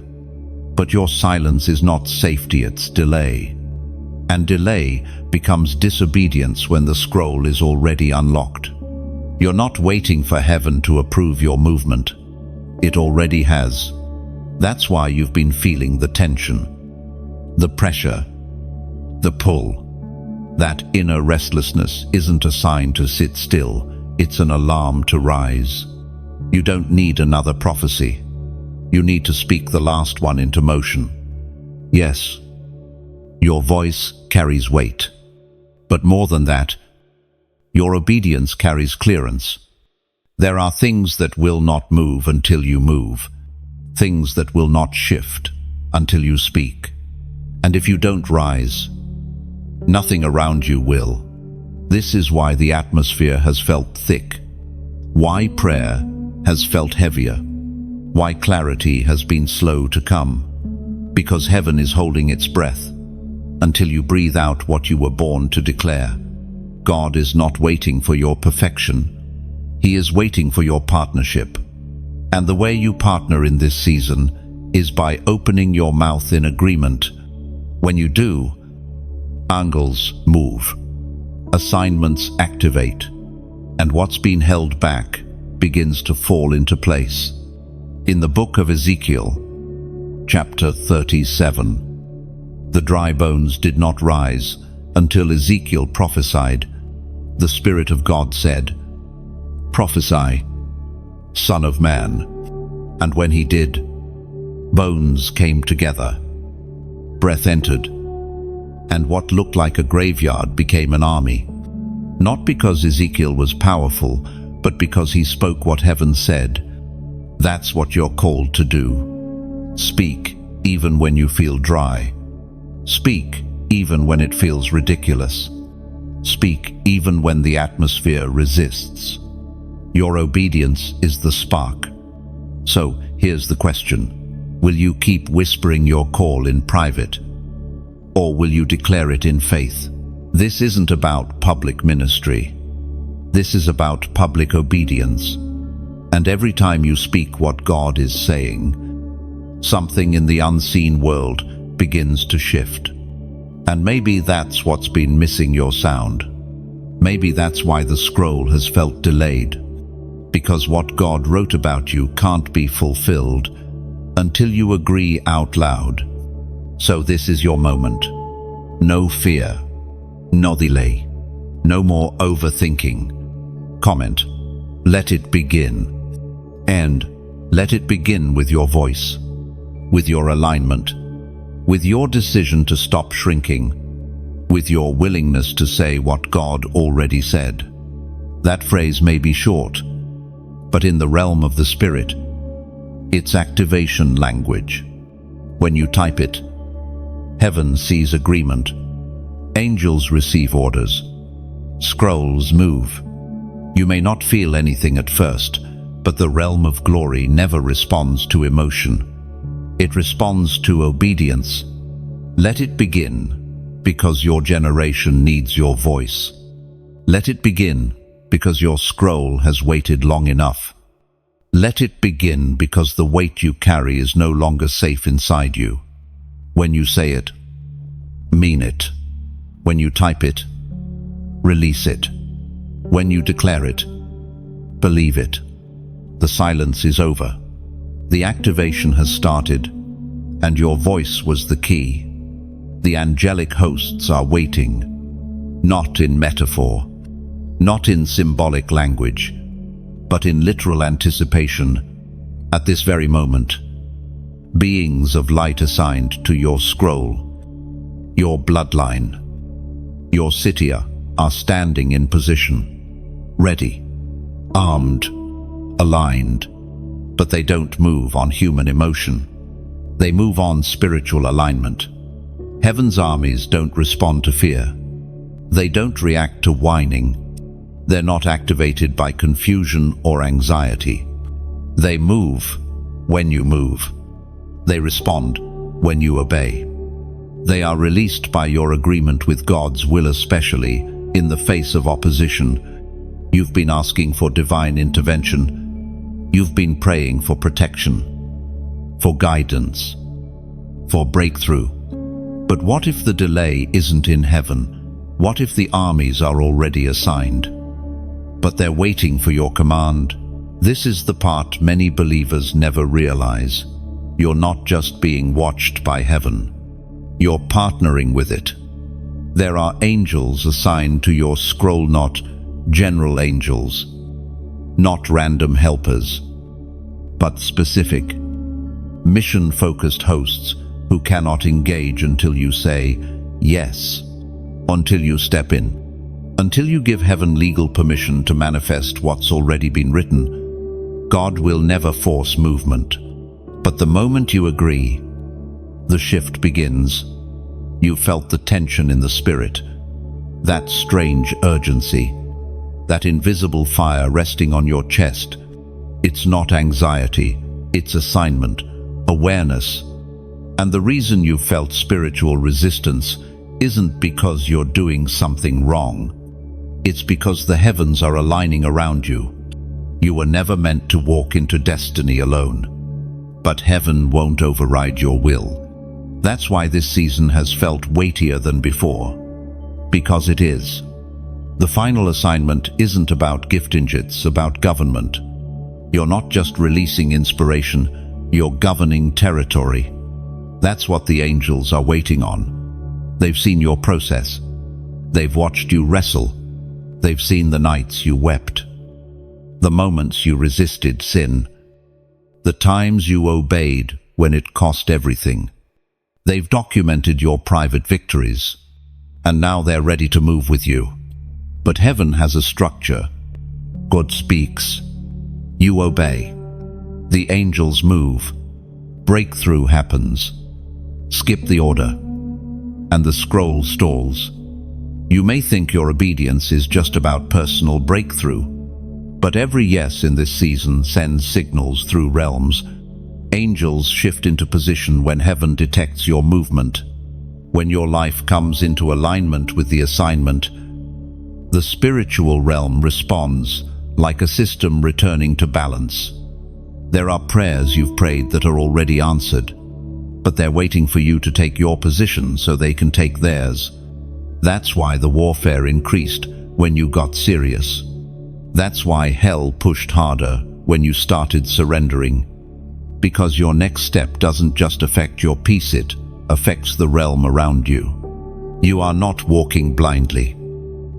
But your silence is not safety, it's delay. And delay becomes disobedience when the scroll is already unlocked. You're not waiting for heaven to approve your movement. It already has. That's why you've been feeling the tension, the pressure, the pull. That inner restlessness isn't a sign to sit still, it's an alarm to rise. You don't need another prophecy. You need to speak the last one into motion. Yes, your voice carries weight. But more than that, your obedience carries clearance. There are things that will not move until you move. Things that will not shift until you speak. And if you don't rise, nothing around you will. This is why the atmosphere has felt thick. Why prayer has felt heavier. Why clarity has been slow to come. Because heaven is holding its breath until you breathe out what you were born to declare. God is not waiting for your perfection. He is waiting for your partnership. And the way you partner in this season is by opening your mouth in agreement. When you do, angles move, assignments activate, and what's been held back begins to fall into place. In the book of Ezekiel, chapter 37, the dry bones did not rise until Ezekiel prophesied. The Spirit of God said, "Prophesy, Son of man." And when he did, bones came together. Breath entered, and what looked like a graveyard became an army. Not because Ezekiel was powerful, but because he spoke what heaven said. That's what you're called to do. Speak even when you feel dry. Speak even when it feels ridiculous. Speak even when the atmosphere resists. Your obedience is the spark. So here's the question. Will you keep whispering your call in private? Or will you declare it in faith? This isn't about public ministry. This is about public obedience. And every time you speak what God is saying, something in the unseen world begins to shift. And maybe that's what's been missing your sound. Maybe that's why the scroll has felt delayed. Because what God wrote about you can't be fulfilled until you agree out loud. So this is your moment. No fear, no delay, no more overthinking. Comment, let it begin. And let it begin with your voice, with your alignment, with your decision to stop shrinking, with your willingness to say what God already said. That phrase may be short, but in the realm of the Spirit, it's activation language. When you type it, heaven sees agreement. Angels receive orders. Scrolls move. You may not feel anything at first, but the realm of glory never responds to emotion. It responds to obedience. Let it begin, because your generation needs your voice. Let it begin, because your scroll has waited long enough. Let it begin, because the weight you carry is no longer safe inside you. When you say it, mean it. When you type it, release it. When you declare it, believe it. The silence is over. The activation has started, and your voice was the key. The angelic hosts are waiting, not in metaphor, not in symbolic language, but in literal anticipation. At this very moment, beings of light assigned to your scroll, your bloodline, your Sitya are standing in position, ready, armed, aligned, but they don't move on human emotion. They move on spiritual alignment. Heaven's armies don't respond to fear. They don't react to whining. They're not activated by confusion or anxiety. They move when you move. They respond when you obey. They are released by your agreement with God's will, especially in the face of opposition. You've been asking for divine intervention. You've been praying for protection, for guidance, for breakthrough. But what if the delay isn't in heaven? What if the armies are already assigned, but they're waiting for your command? This is the part many believers never realize. You're not just being watched by heaven. You're partnering with it. There are angels assigned to your scroll, not general angels, not random helpers, but specific, mission-focused hosts who cannot engage until you say yes, until you step in, until you give heaven legal permission to manifest what's already been written. God will never force movement, but the moment you agree, the shift begins. You felt the tension in the spirit, that strange urgency, that invisible fire resting on your chest. It's not anxiety, it's assignment, awareness. And the reason you felt spiritual resistance isn't because you're doing something wrong. It's because the heavens are aligning around you. You were never meant to walk into destiny alone. But heaven won't override your will. That's why this season has felt weightier than before. Because it is. The final assignment isn't about gifting, it's about government. You're not just releasing inspiration, you're governing territory. That's what the angels are waiting on. They've seen your process. They've watched you wrestle. They've seen the nights you wept, the moments you resisted sin, the times you obeyed when it cost everything. They've documented your private victories, and now they're ready to move with you. But heaven has a structure. God speaks. You obey. The angels move. Breakthrough happens. Skip the order, and the scroll stalls. You may think your obedience is just about personal breakthrough, but every yes in this season sends signals through realms. Angels shift into position when heaven detects your movement. When your life comes into alignment with the assignment, the spiritual realm responds like a system returning to balance. There are prayers you've prayed that are already answered, but they're waiting for you to take your position so they can take theirs. That's why the warfare increased when you got serious. That's why hell pushed harder when you started surrendering. Because your next step doesn't just affect your peace, it affects the realm around you. You are not walking blindly.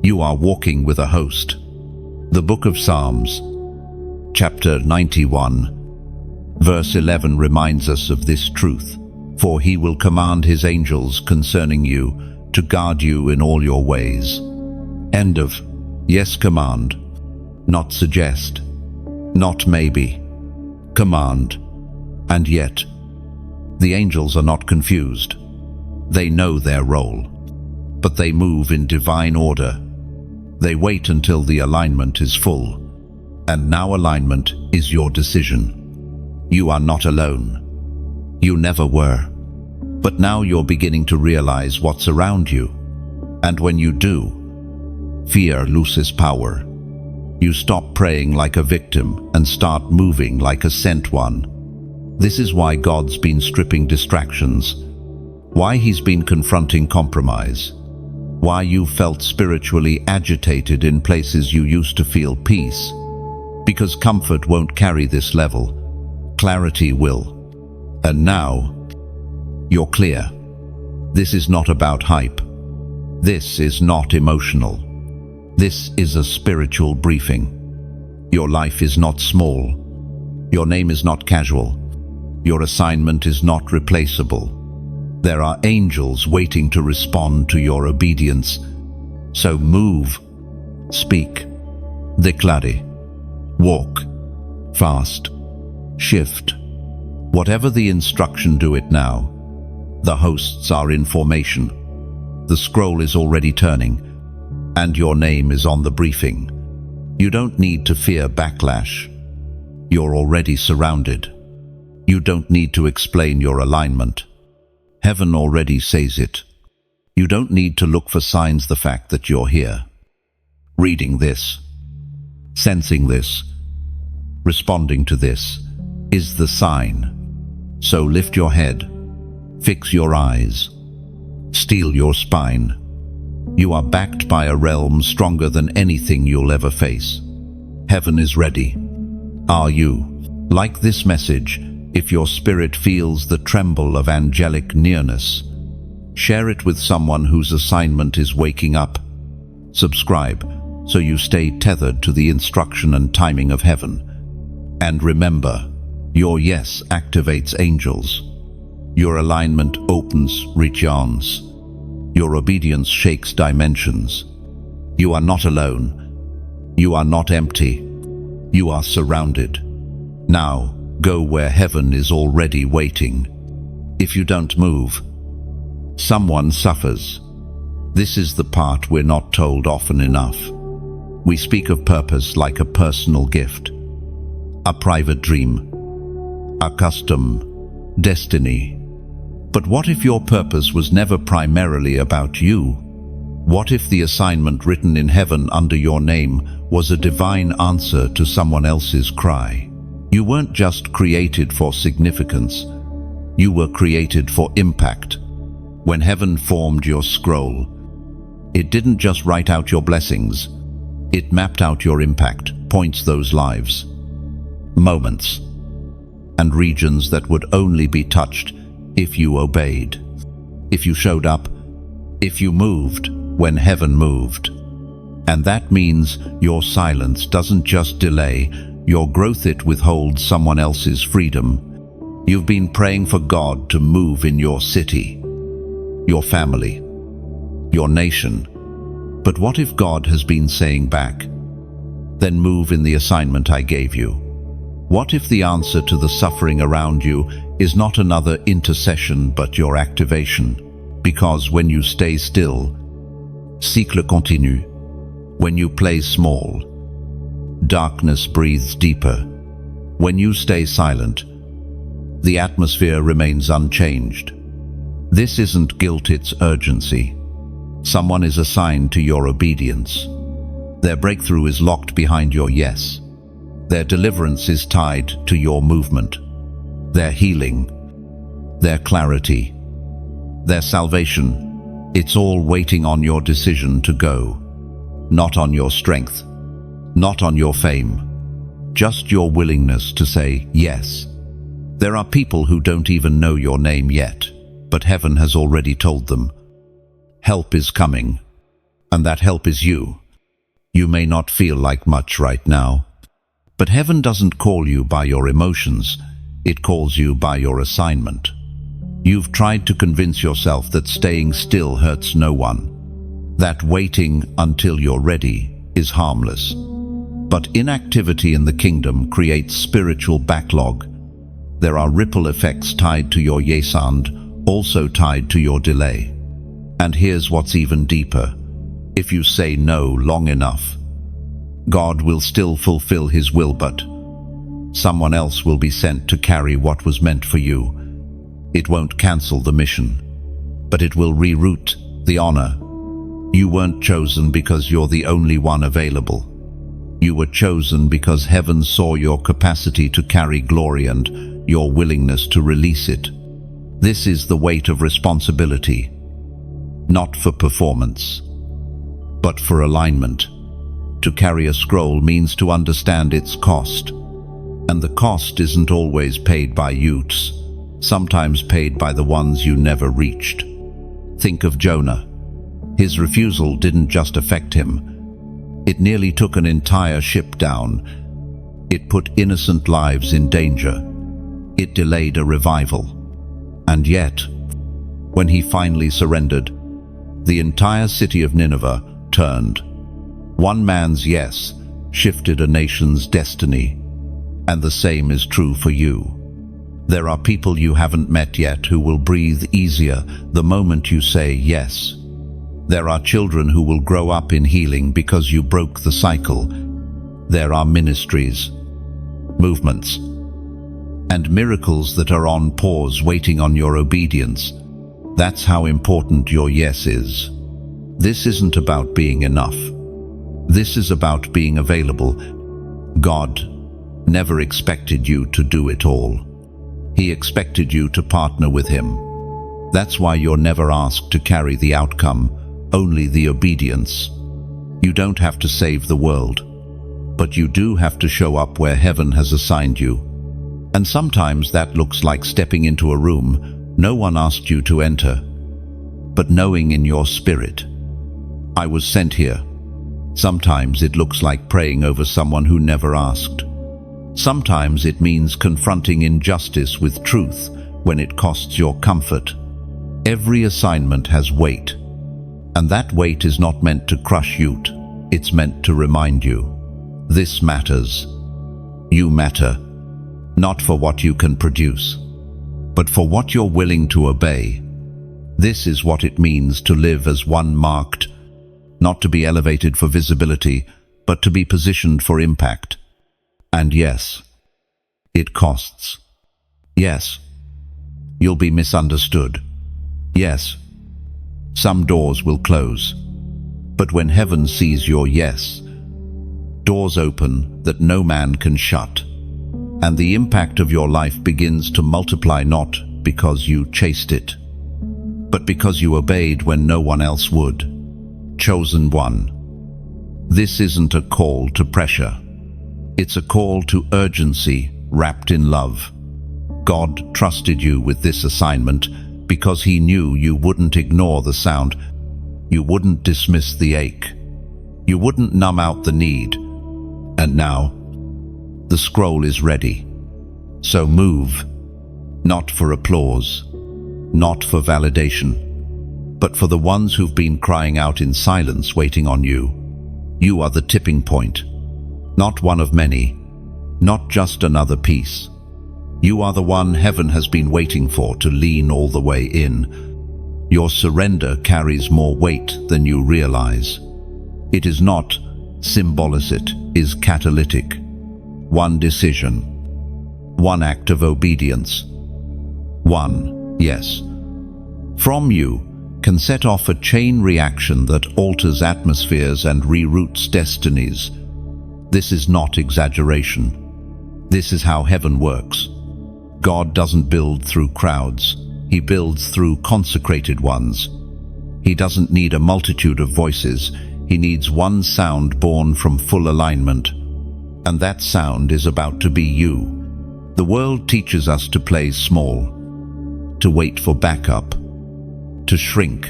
You are walking with a host. The Book of Psalms, chapter 91, verse 11 reminds us of this truth. For he will command his angels concerning you to guard you in all your ways. End of. Yes, command. Not suggest. Not maybe. Command. And yet, the angels are not confused. They know their role, but they move in divine order. They wait until the alignment is full, and now alignment is your decision. You are not alone. You never were. But now you're beginning to realize what's around you. And when you do, fear loses power. You stop praying like a victim and start moving like a sent one. This is why God's been stripping distractions, why He's been confronting compromise, why you felt spiritually agitated in places you used to feel peace. Because comfort won't carry this level, clarity will. And now, you're clear. This is not about hype. This is not emotional. This is a spiritual briefing. Your life is not small. Your name is not casual. Your assignment is not replaceable. There are angels waiting to respond to your obedience. So move, speak, declare, walk, fast, shift. Whatever the instruction, do it now. The hosts are in formation. The scroll is already turning, and your name is on the briefing. You don't need to fear backlash. You're already surrounded. You don't need to explain your alignment. Heaven already says it. You don't need to look for signs, the fact that you're here. Reading this, sensing this, responding to this, is the sign. So lift your head, fix your eyes, steel your spine. You are backed by a realm stronger than anything you'll ever face. Heaven is ready. Are you? Like this message, if your spirit feels the tremble of angelic nearness, share it with someone whose assignment is waking up. Subscribe so you stay tethered to the instruction and timing of heaven. And remember, your yes activates angels. Your alignment opens regions. Your obedience shakes dimensions. You are not alone. You are not empty. You are surrounded. Now, go where heaven is already waiting. If you don't move, someone suffers. This is the part we're not told often enough. We speak of purpose like a personal gift, a private dream, a custom, destiny. But what if your purpose was never primarily about you? What if the assignment written in heaven under your name was a divine answer to someone else's cry? You weren't just created for significance. You were created for impact. When heaven formed your scroll, it didn't just write out your blessings. It mapped out your impact, points, those lives, moments, and regions that would only be touched if you obeyed, if you showed up, if you moved when heaven moved. And that means your silence doesn't just delay your growth, it withholds someone else's freedom. You've been praying for God to move in your city, your family, your nation. But what if God has been saying back, then move in the assignment I gave you? What if the answer to the suffering around you is not another intercession but your activation? Because when you stay still, cycle continue. When you play small, darkness breathes deeper. When you stay silent, the atmosphere remains unchanged. This isn't guilt, it's urgency. Someone is assigned to your obedience. Their breakthrough is locked behind your yes. Their deliverance is tied to your movement. Their healing, their clarity, their salvation, it's all waiting on your decision to go. Not on your strength, not on your fame, just your willingness to say yes. There are people who don't even know your name yet, but heaven has already told them. Help is coming, and that help is you. You may not feel like much right now, but heaven doesn't call you by your emotions, it calls you by your assignment. You've tried to convince yourself that staying still hurts no one, that waiting until you're ready is harmless. But inactivity in the kingdom creates spiritual backlog. There are ripple effects tied to your yes and also tied to your delay. And here's what's even deeper. If you say no long enough, God will still fulfill His will, but someone else will be sent to carry what was meant for you. It won't cancel the mission, but it will reroute the honor. You weren't chosen because you're the only one available. You were chosen because heaven saw your capacity to carry glory and your willingness to release it. This is the weight of responsibility, not for performance, but for alignment. To carry a scroll means to understand its cost, and the cost isn't always paid by youths, sometimes paid by the ones you never reached. Think of Jonah. His refusal didn't just affect him. It nearly took an entire ship down. It put innocent lives in danger. It delayed a revival. And yet, when he finally surrendered, the entire city of Nineveh turned. One man's yes shifted a nation's destiny, and the same is true for you. There are people you haven't met yet who will breathe easier the moment you say yes. There are children who will grow up in healing because you broke the cycle. There are ministries, movements, and miracles that are on pause waiting on your obedience. That's how important your yes is. This isn't about being enough. This is about being available. God never expected you to do it all. He expected you to partner with Him. That's why you're never asked to carry the outcome, only the obedience. You don't have to save the world, but you do have to show up where heaven has assigned you. And sometimes that looks like stepping into a room no one asked you to enter, but knowing in your spirit, I was sent here. Sometimes it looks like praying over someone who never asked. Sometimes it means confronting injustice with truth when it costs your comfort. Every assignment has weight, and that weight is not meant to crush you. It's meant to remind you, this matters. You matter, not for what you can produce, but for what you're willing to obey. This is what it means to live as one marked, not to be elevated for visibility, but to be positioned for impact. And yes, it costs. Yes, you'll be misunderstood. Yes, some doors will close. But when heaven sees your yes, doors open that no man can shut. And the impact of your life begins to multiply, not because you chased it, but because you obeyed when no one else would. Chosen one. This isn't a call to pressure. It's a call to urgency wrapped in love. God trusted you with this assignment because He knew you wouldn't ignore the sound. You wouldn't dismiss the ache. You wouldn't numb out the need. And now, the scroll is ready. So move, not for applause, not for validation, but for the ones who've been crying out in silence waiting on you. You are the tipping point, not one of many, not just another piece. You are the one heaven has been waiting for to lean all the way in. Your surrender carries more weight than you realize. It is not symbolic, it is catalytic. One decision, one act of obedience, one yes from you can set off a chain reaction that alters atmospheres and reroutes destinies. This is not exaggeration. This is how heaven works. God doesn't build through crowds. He builds through consecrated ones. He doesn't need a multitude of voices. He needs one sound born from full alignment. And that sound is about to be you. The world teaches us to play small, to wait for backup, to shrink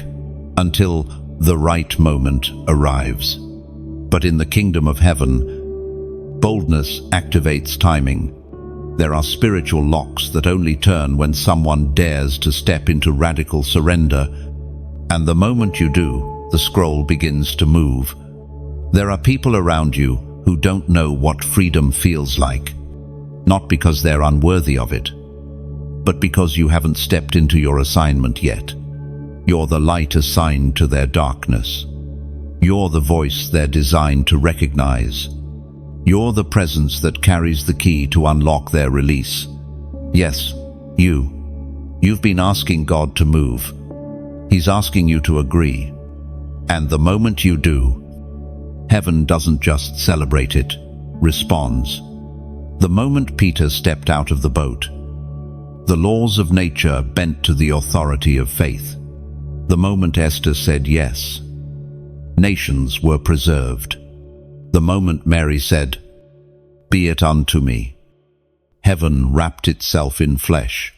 until the right moment arrives. But in the kingdom of heaven, boldness activates timing. There are spiritual locks that only turn when someone dares to step into radical surrender. And the moment you do, the scroll begins to move. There are people around you who don't know what freedom feels like, not because they're unworthy of it, but because you haven't stepped into your assignment yet. You're the light assigned to their darkness. You're the voice they're designed to recognize. You're the presence that carries the key to unlock their release. Yes, you've been asking God to move. He's asking you to agree. And the moment you do, Heaven doesn't just celebrate it, responds. The moment Peter stepped out of the boat, the laws of nature bent to the authority of faith. The moment Esther said yes, nations were preserved. The moment Mary said, "Be it unto me," heaven wrapped itself in flesh.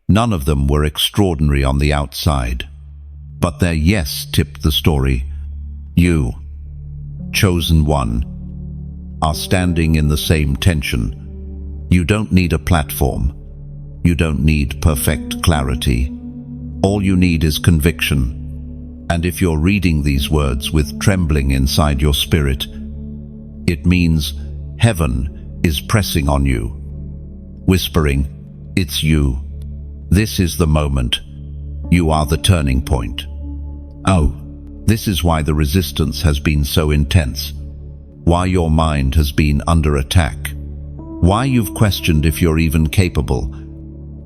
None of them were extraordinary on the outside, but their yes tipped the story. You, chosen one, are standing in the same tension. You don't need a platform. You don't need perfect clarity. All you need is conviction. And if you're reading these words with trembling inside your spirit, it means heaven is pressing on you, whispering, "It's you. This is the moment. You are the turning point." Oh, this is why the resistance has been so intense, why your mind has been under attack, why you've questioned if you're even capable,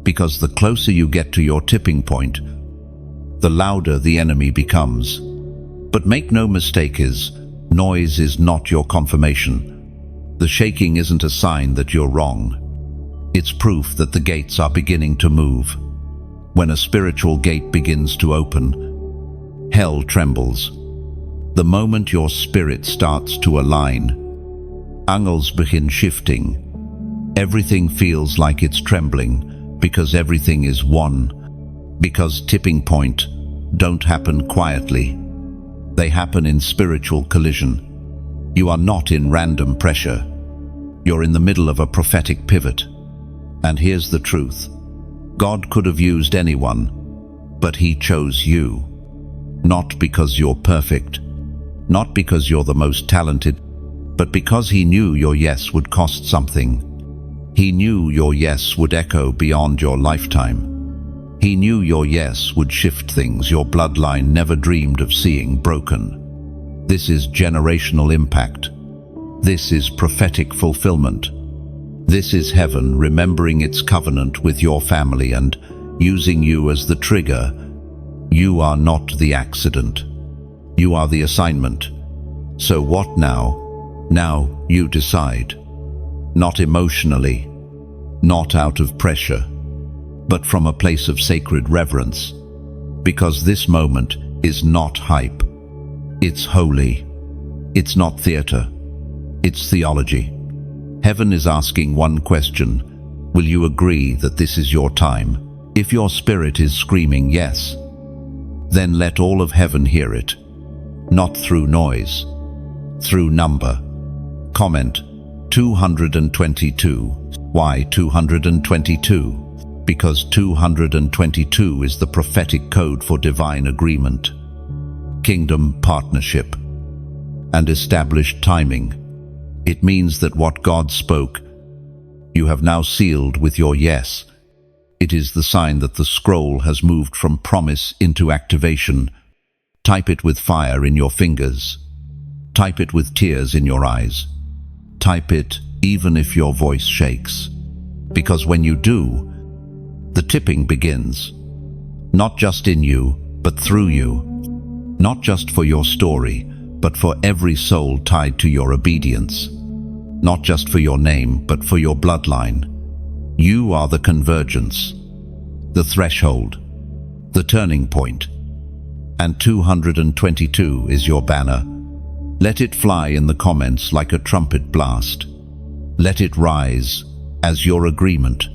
because the closer you get to your tipping point, the louder the enemy becomes. But make no mistake, noise is not your confirmation. The shaking isn't a sign that you're wrong. It's proof that the gates are beginning to move. When a spiritual gate begins to open, hell trembles. The moment your spirit starts to align, angles begin shifting. Everything feels like it's trembling because everything is one. Because tipping point don't happen quietly. They happen in spiritual collision. You are not in random pressure. You're in the middle of a prophetic pivot. And here's the truth. God could have used anyone, but He chose you. Not because you're perfect, not because you're the most talented, but because He knew your yes would cost something. He knew your yes would echo beyond your lifetime. He knew your yes would shift things your bloodline never dreamed of seeing broken. This is generational impact. This is prophetic fulfillment. This is heaven remembering its covenant with your family and using you as the trigger. You are not the accident. You are the assignment. So what now? Now you decide. Not emotionally, not out of pressure, but from a place of sacred reverence. Because this moment is not hype. It's holy. It's not theater. It's theology. Heaven is asking one question. Will you agree that this is your time? If your spirit is screaming yes, then let all of heaven hear it. Not through noise, through number. Comment 222. Why 222? Because 222 is the prophetic code for divine agreement, kingdom partnership, and established timing. It means that what God spoke, you have now sealed with your yes. It is the sign that the scroll has moved from promise into activation. Type it with fire in your fingers. Type it with tears in your eyes. Type it even if your voice shakes. Because when you do, the tipping begins. Not just in you, but through you. Not just for your story, but for every soul tied to your obedience. Not just for your name, but for your bloodline. You are the convergence, the threshold, the turning point. And 222 is your banner. Let it fly in the comments like a trumpet blast. Let it rise as your agreement.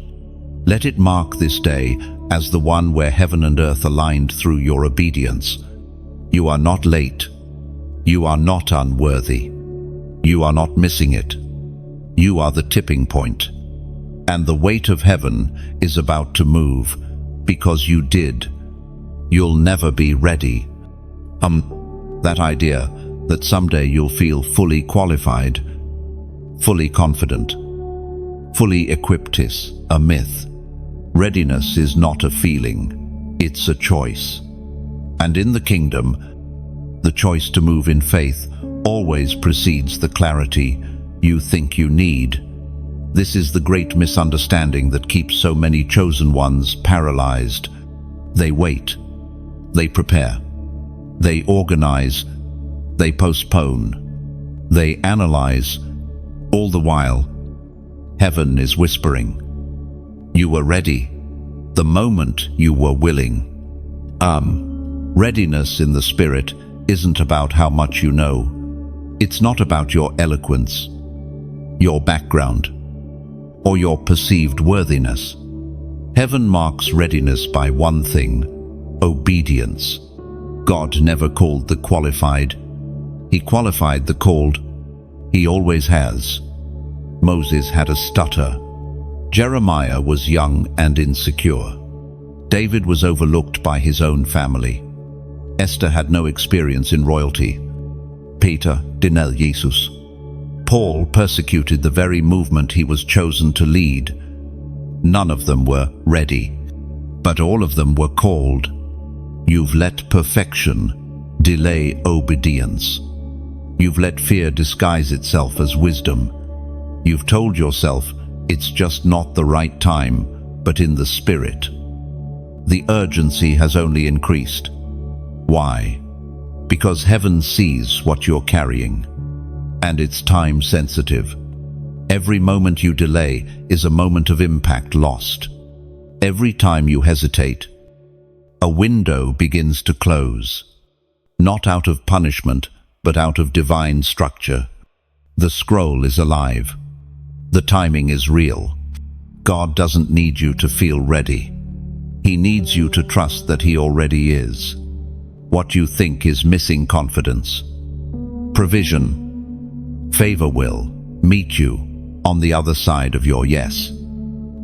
Let it mark this day as the one where heaven and earth aligned through your obedience. You are not late. You are not unworthy. You are not missing it. You are the tipping point. And the weight of heaven is about to move because you did. You'll never be ready. That idea that someday you'll feel fully qualified, fully confident, fully equipped is a myth. Readiness is not a feeling, it's a choice. And in the kingdom, the choice to move in faith always precedes the clarity you think you need. This is the great misunderstanding that keeps so many chosen ones paralyzed. They wait, they prepare, they organize, they postpone. They analyze. All the while, heaven is whispering, "You were ready the moment you were willing." Readiness in the Spirit isn't about how much you know. It's not about your eloquence, your background, or your perceived worthiness. Heaven marks readiness by one thing: obedience. God never called the qualified. He qualified the called. He always has. Moses had a stutter. Jeremiah was young and insecure. David was overlooked by his own family. Esther had no experience in royalty. Peter dinel Jesus. Paul persecuted the very movement he was chosen to lead. None of them were ready, but all of them were called. You've let perfection delay obedience. You've let fear disguise itself as wisdom. You've told yourself it's just not the right time, but in the Spirit. The urgency has only increased. Why? Because heaven sees what you're carrying, and it's time sensitive. Every moment you delay is a moment of impact lost. Every time you hesitate, a window begins to close, not out of punishment, but out of divine structure. The scroll is alive. The timing is real. God doesn't need you to feel ready. He needs you to trust that He already is. What you think is missing confidence. Provision. Favor will meet you on the other side of your yes.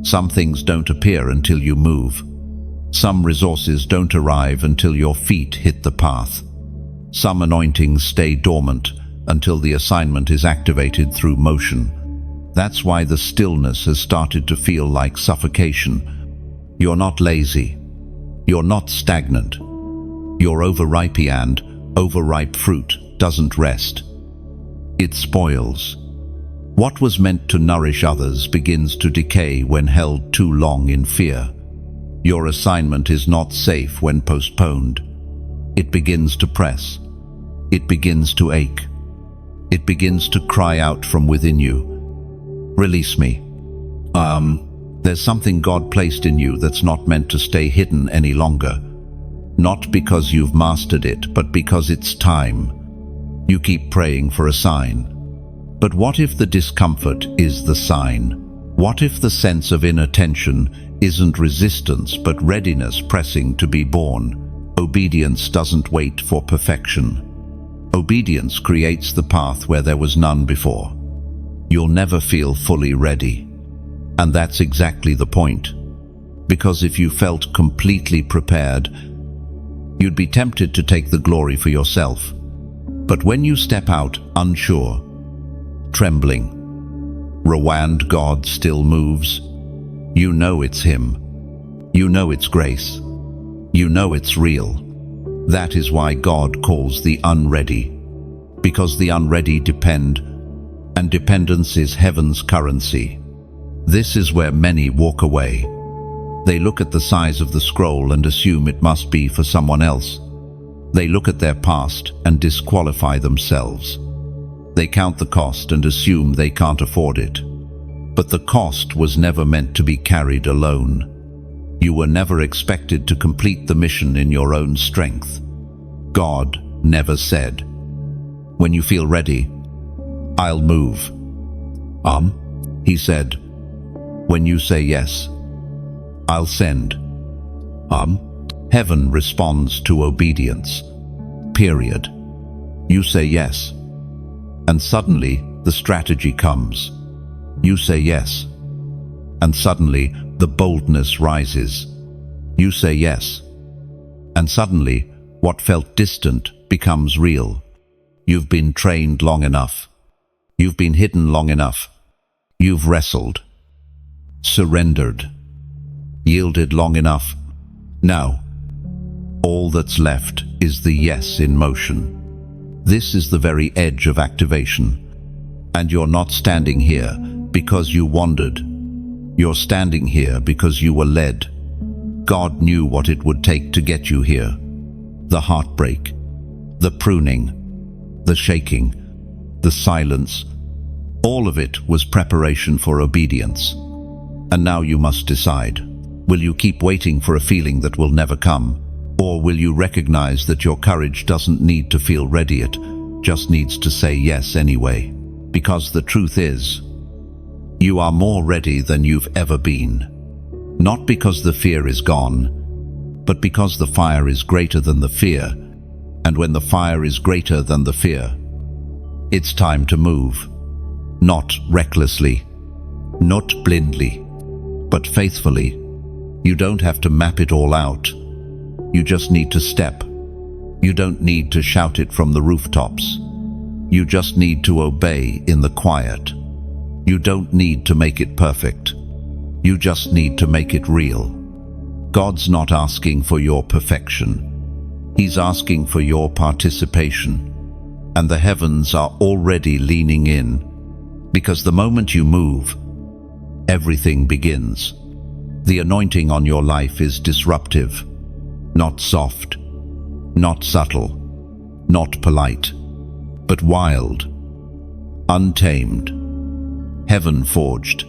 Some things don't appear until you move. Some resources don't arrive until your feet hit the path. Some anointings stay dormant until the assignment is activated through motion. That's why the stillness has started to feel like suffocation. You're not lazy. You're not stagnant. You're overripe, and overripe fruit doesn't rest. It spoils. What was meant to nourish others begins to decay when held too long in fear. Your assignment is not safe when postponed. It begins to press. It begins to ache. It begins to cry out from within you. Release me. There's something God placed in you that's not meant to stay hidden any longer. Not because you've mastered it, but because it's time. You keep praying for a sign. But what if the discomfort is the sign? What if the sense of inattention isn't resistance, but readiness pressing to be born? Obedience doesn't wait for perfection. Obedience creates the path where there was none before. You'll never feel fully ready. And that's exactly the point. Because if you felt completely prepared, you'd be tempted to take the glory for yourself. But when you step out unsure, trembling, Rwand, God still moves. You know it's Him. You know it's grace. You know it's real. That is why God calls the unready. Because the unready depend, and dependence is heaven's currency. This is where many walk away. They look at the size of the scroll and assume it must be for someone else. They look at their past and disqualify themselves. They count the cost and assume they can't afford it. But the cost was never meant to be carried alone. You were never expected to complete the mission in your own strength. God never said, "When you feel ready, I'll move." He said, "When you say yes, I'll send." Heaven responds to obedience. Period. You say yes, and suddenly the strategy comes. You say yes, and suddenly the boldness rises. You say yes, and suddenly what felt distant becomes real. You've been trained long enough. You've been hidden long enough. You've wrestled, surrendered, yielded long enough. Now, all that's left is the yes in motion. This is the very edge of activation. And you're not standing here because you wandered. You're standing here because you were led. God knew what it would take to get you here. The heartbreak, the pruning, the shaking, the silence, all of it was preparation for obedience. And now you must decide. Will you keep waiting for a feeling that will never come? Or will you recognize that your courage doesn't need to feel ready, it just needs to say yes anyway? Because the truth is, you are more ready than you've ever been. Not because the fear is gone, but because the fire is greater than the fear. And when the fire is greater than the fear, it's time to move. Not recklessly, not blindly, but faithfully. You don't have to map it all out. You just need to step. You don't need to shout it from the rooftops. You just need to obey in the quiet. You don't need to make it perfect. You just need to make it real. God's not asking for your perfection. He's asking for your participation. And the heavens are already leaning in, because the moment you move, everything begins. The anointing on your life is disruptive, not soft, not subtle, not polite, but wild, untamed, heaven-forged.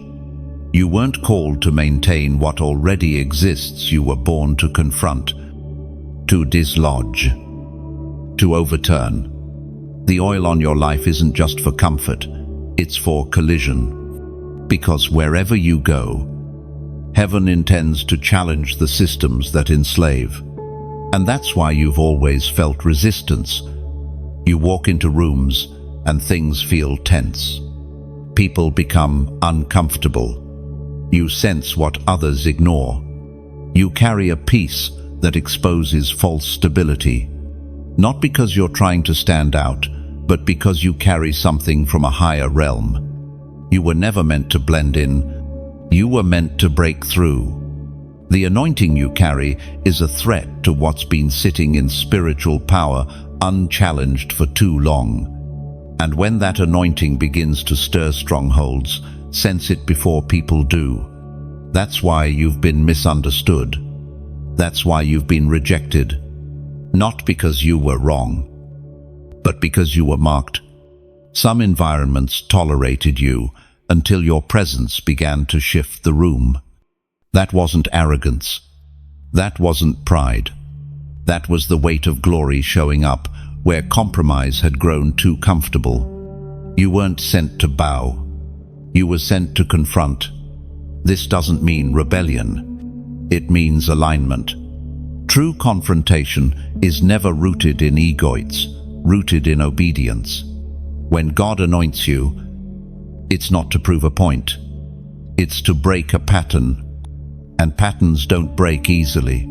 You weren't called to maintain what already exists. You were born to confront, to dislodge, to overturn. The oil on your life isn't just for comfort, it's for collision. Because wherever you go, heaven intends to challenge the systems that enslave. And that's why you've always felt resistance. You walk into rooms and things feel tense. People become uncomfortable. You sense what others ignore. You carry a peace that exposes false stability. Not because you're trying to stand out, but because you carry something from a higher realm. You were never meant to blend in. You were meant to break through. The anointing you carry is a threat to what's been sitting in spiritual power unchallenged for too long. And when that anointing begins to stir strongholds, sense it before people do. That's why you've been misunderstood. That's why you've been rejected. Not because you were wrong, but because you were marked. Some environments tolerated you until your presence began to shift the room. That wasn't arrogance. That wasn't pride. That was the weight of glory showing up where compromise had grown too comfortable. You weren't sent to bow. You were sent to confront. This doesn't mean rebellion. It means alignment. True confrontation is never rooted in egoids, rooted in obedience. When God anoints you, it's not to prove a point. It's to break a pattern. And patterns don't break easily.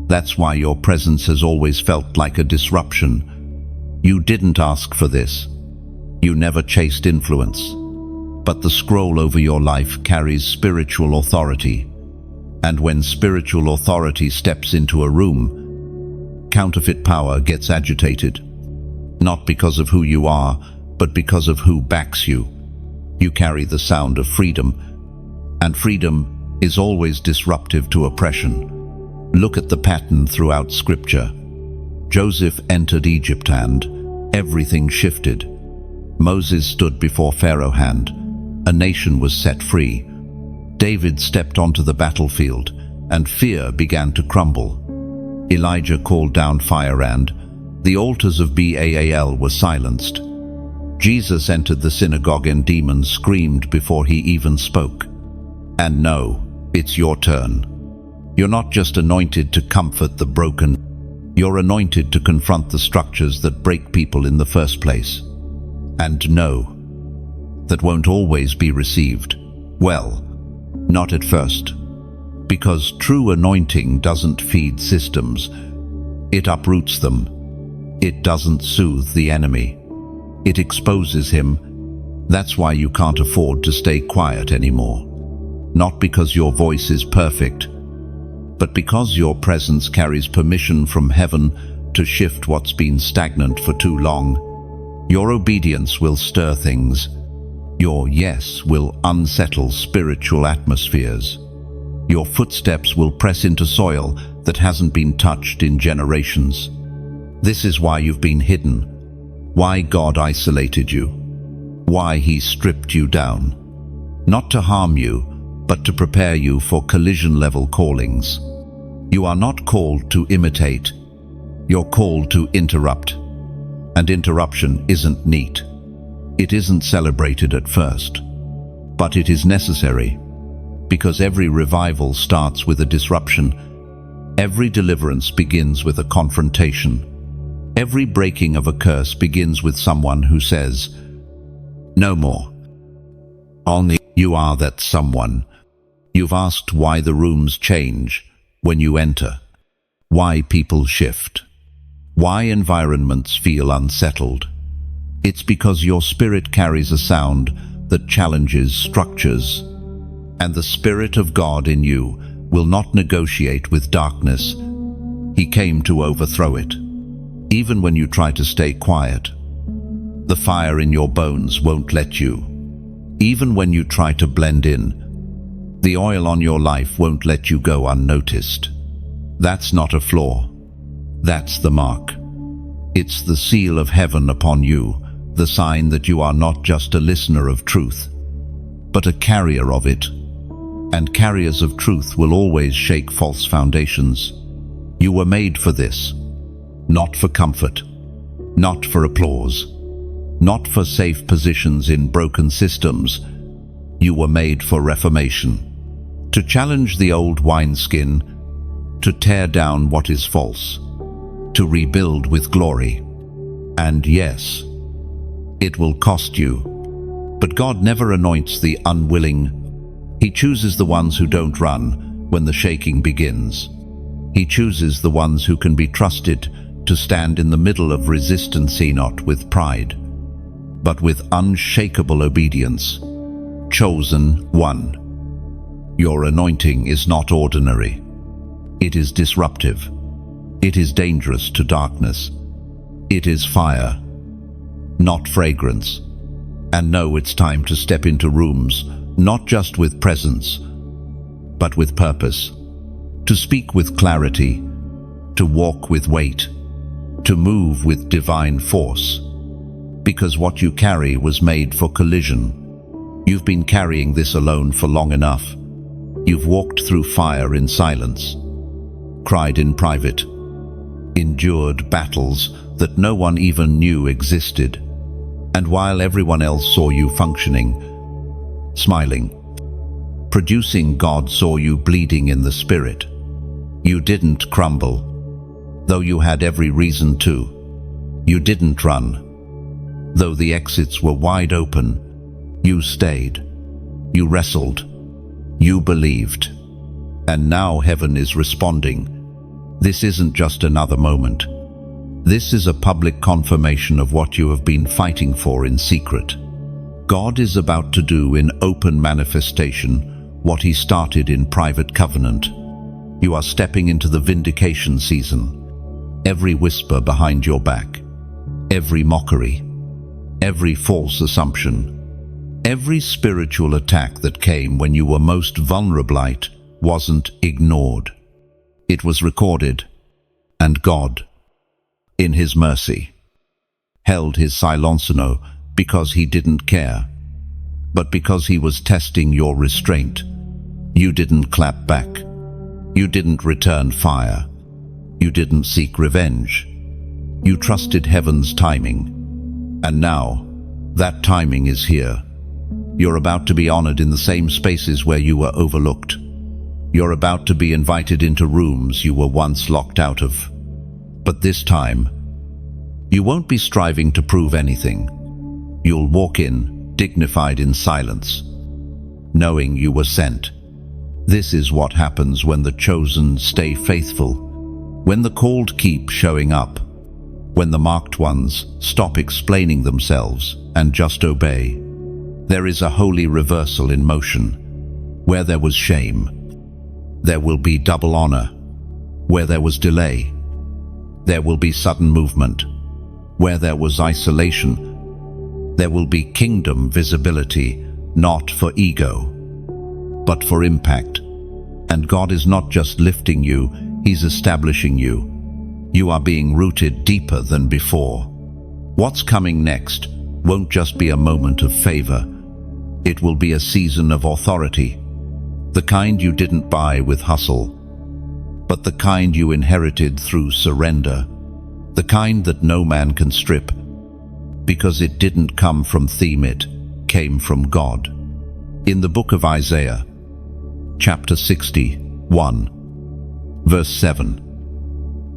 That's why your presence has always felt like a disruption. You didn't ask for this. You never chased influence. But the scroll over your life carries spiritual authority. And when spiritual authority steps into a room, counterfeit power gets agitated. Not because of who you are, but because of who backs you. You carry the sound of freedom, and freedom is always disruptive to oppression. Look at the pattern throughout Scripture. Joseph entered Egypt and everything shifted. Moses stood before Pharaoh and a nation was set free. David stepped onto the battlefield and fear began to crumble. Elijah called down fire and the altars of Baal were silenced. Jesus entered the synagogue and demons screamed before he even spoke. And no, it's your turn. You're not just anointed to comfort the broken. You're anointed to confront the structures that break people in the first place. And no, that won't always be received. Well, not at first. Because true anointing doesn't feed systems. It uproots them. It doesn't soothe the enemy. It exposes him. That's why you can't afford to stay quiet anymore. Not because your voice is perfect, but because your presence carries permission from heaven to shift what's been stagnant for too long. Your obedience will stir things. Your yes will unsettle spiritual atmospheres. Your footsteps will press into soil that hasn't been touched in generations. This is why you've been hidden, why God isolated you, why he stripped you down. Not to harm you, but to prepare you for collision-level callings. You are not called to imitate. You're called to interrupt. And interruption isn't neat. It isn't celebrated at first. But it is necessary, because every revival starts with a disruption. Every deliverance begins with a confrontation. Every breaking of a curse begins with someone who says, "No more." Only you are that someone. You've asked why the rooms change when you enter, why people shift, why environments feel unsettled. It's because your spirit carries a sound that challenges structures, and the Spirit of God in you will not negotiate with darkness. He came to overthrow it. Even when you try to stay quiet, the fire in your bones won't let you. Even when you try to blend in, the oil on your life won't let you go unnoticed. That's not a flaw. That's the mark. It's the seal of heaven upon you, the sign that you are not just a listener of truth, but a carrier of it. And carriers of truth will always shake false foundations. You were made for this. Not for comfort, not for applause, not for safe positions in broken systems. You were made for reformation, to challenge the old wineskin, to tear down what is false, to rebuild with glory. And yes, it will cost you. But God never anoints the unwilling. He chooses the ones who don't run when the shaking begins. He chooses the ones who can be trusted to stand in the middle of resistance, not with pride, but with unshakable obedience. Chosen one. Your anointing is not ordinary. It is disruptive. It is dangerous to darkness. It is fire, not fragrance. And know it's time to step into rooms, not just with presence, but with purpose. To speak with clarity, to walk with weight, to move with divine force. Because what you carry was made for collision. You've been carrying this alone for long enough. You've walked through fire in silence, cried in private, endured battles that no one even knew existed. And while everyone else saw you functioning, smiling, producing, God saw you bleeding in the spirit. You didn't crumble, though you had every reason to. You didn't run, though the exits were wide open. You stayed. You wrestled. You believed. And now heaven is responding. This isn't just another moment. This is a public confirmation of what you have been fighting for in secret. God is about to do in open manifestation what he started in private covenant. You are stepping into the vindication season. Every whisper behind your back, every mockery, every false assumption, every spiritual attack that came when you were most vulnerable wasn't ignored. It was recorded, and God, in his mercy, held his silence because he didn't care, but because he was testing your restraint. You didn't clap back. You didn't return fire. You didn't seek revenge. You trusted heaven's timing. And now, that timing is here. You're about to be honored in the same spaces where you were overlooked. You're about to be invited into rooms you were once locked out of. But this time, you won't be striving to prove anything. You'll walk in, dignified in silence, knowing you were sent. This is what happens when the chosen stay faithful, when the called keep showing up, when the marked ones stop explaining themselves and just obey. There is a holy reversal in motion. Where there was shame, there will be double honor. Where there was delay, there will be sudden movement. Where there was isolation, there will be kingdom visibility, not for ego, but for impact. And God is not just lifting you, he's establishing you. You are being rooted deeper than before. What's coming next won't just be a moment of favor. It will be a season of authority. The kind you didn't buy with hustle, but the kind you inherited through surrender. The kind that no man can strip, because it didn't come from them, it came from God. In the book of Isaiah, chapter 61, verse 7,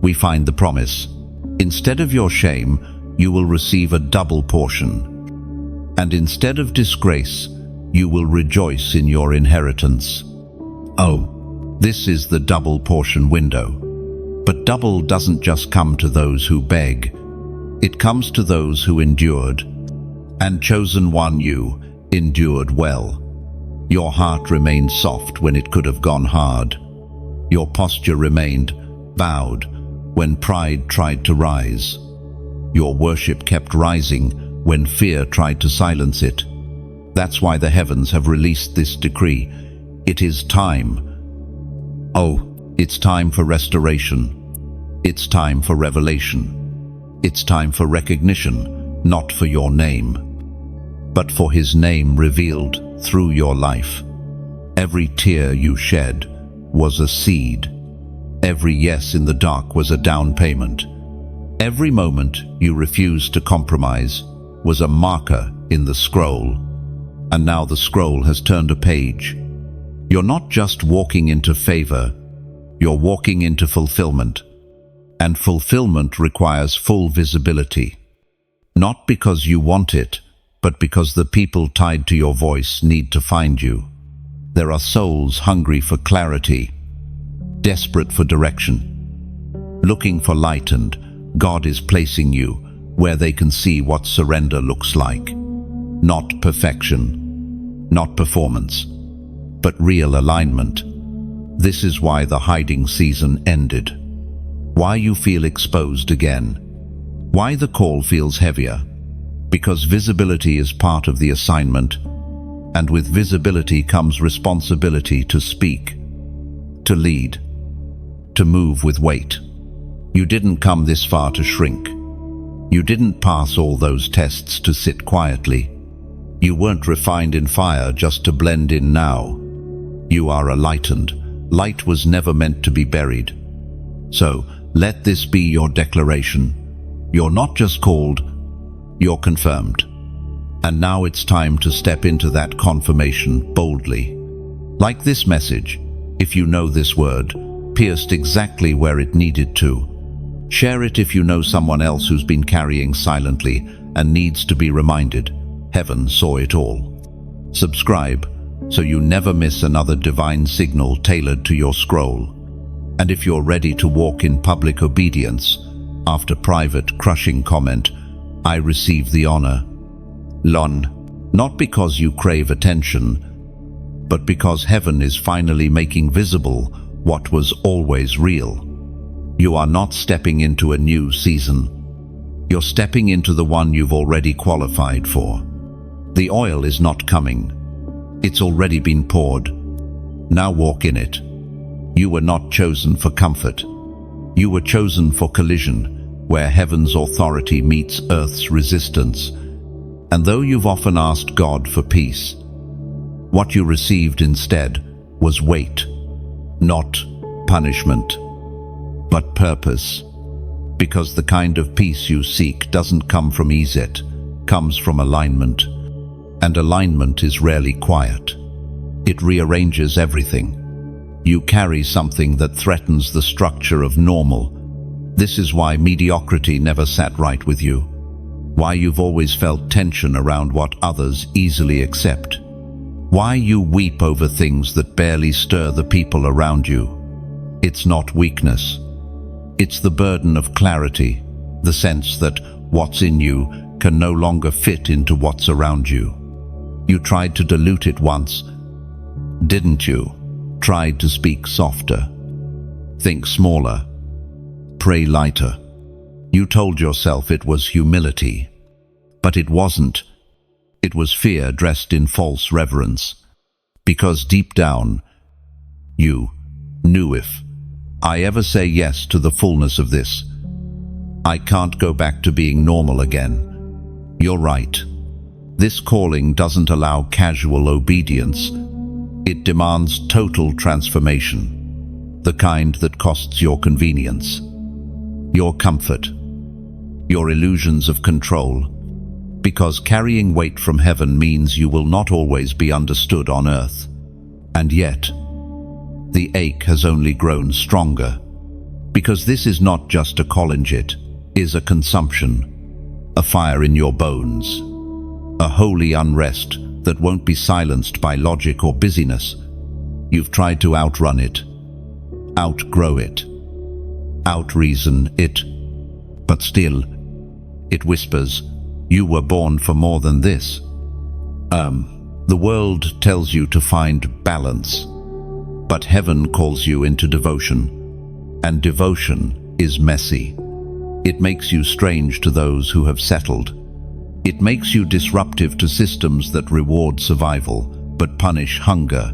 we find the promise, "Instead of your shame, you will receive a double portion, and instead of disgrace, you will rejoice in your inheritance." Oh, this is the double portion window. But double doesn't just come to those who beg. It comes to those who endured. And chosen one, you endured well. Your heart remained soft when it could have gone hard. Your posture remained bowed when pride tried to rise. Your worship kept rising when fear tried to silence it. That's why the heavens have released this decree. It is time. Oh, it's time for restoration. It's time for revelation. It's time for recognition, not for your name, but for His name revealed through your life. Every tear you shed was a seed. Every yes in the dark was a down payment. Every moment you refused to compromise was a marker in the scroll. And now the scroll has turned a page. You're not just walking into favor, you're walking into fulfillment. And fulfillment requires full visibility. Not because you want it, but because the people tied to your voice need to find you. There are souls hungry for clarity, desperate for direction, looking for light, and God is placing you where they can see what surrender looks like. Not perfection, not performance, but real alignment. This is why the hiding season ended. Why you feel exposed again. Why the call feels heavier. Because visibility is part of the assignment, and with visibility comes responsibility to speak, to lead, to move with weight. You didn't come this far to shrink. You didn't pass all those tests to sit quietly. You weren't refined in fire just to blend in now. You are enlightened. Light was never meant to be buried. So, let this be your declaration. You're not just called, you're confirmed. And now it's time to step into that confirmation boldly. Like this message, if you know this word, pierced exactly where it needed to. Share it if you know someone else who's been carrying silently and needs to be reminded. Heaven saw it all. Subscribe so you never miss another divine signal tailored to your scroll. And if you're ready to walk in public obedience, after private crushing comment, I receive the honor. Not because you crave attention, but because heaven is finally making visible what was always real. You are not stepping into a new season. You're stepping into the one you've already qualified for. The oil is not coming. It's already been poured. Now walk in it. You were not chosen for comfort. You were chosen for collision, where heaven's authority meets earth's resistance. And though you've often asked God for peace, what you received instead was weight, not punishment, but purpose. Because the kind of peace you seek doesn't come from ease, it comes from alignment. And alignment is rarely quiet. It rearranges everything. You carry something that threatens the structure of normal. This is why mediocrity never sat right with you. Why you've always felt tension around what others easily accept. Why you weep over things that barely stir the people around you. It's not weakness. It's the burden of clarity, the sense that what's in you can no longer fit into what's around you. You tried to dilute it once, didn't you? Tried to speak softer, think smaller, pray lighter. You told yourself it was humility, but it wasn't. It was fear dressed in false reverence. Because deep down, you knew, if I ever say yes to the fullness of this, I can't go back to being normal again. You're right. This calling doesn't allow casual obedience. It demands total transformation, the kind that costs your convenience, your comfort, your illusions of control, because carrying weight from heaven means you will not always be understood on earth. And yet, the ache has only grown stronger, because this is not just a challenge, it is a consumption, a fire in your bones, a holy unrest that won't be silenced by logic or busyness. You've tried to outrun it, outgrow it, outreason it, but still, it whispers, "You were born for more than this." The world tells you to find balance, but heaven calls you into devotion, and devotion is messy. It makes you strange to those who have settled. It makes you disruptive to systems that reward survival, but punish hunger.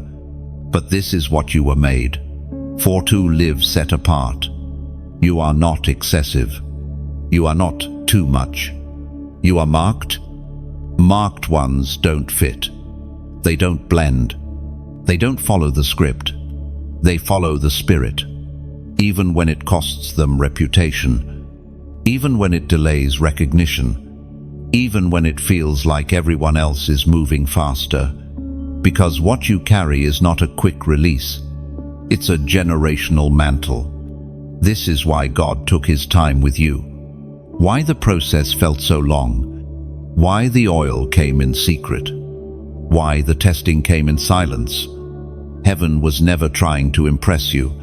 But this is what you were made for, to live set apart. You are not excessive. You are not too much. You are marked. Marked ones don't fit. They don't blend. They don't follow the script. They follow the Spirit, even when it costs them reputation, even when it delays recognition, even when it feels like everyone else is moving faster. Because what you carry is not a quick release. It's a generational mantle. This is why God took his time with you. Why the process felt so long. Why the oil came in secret. Why the testing came in silence. Heaven was never trying to impress you.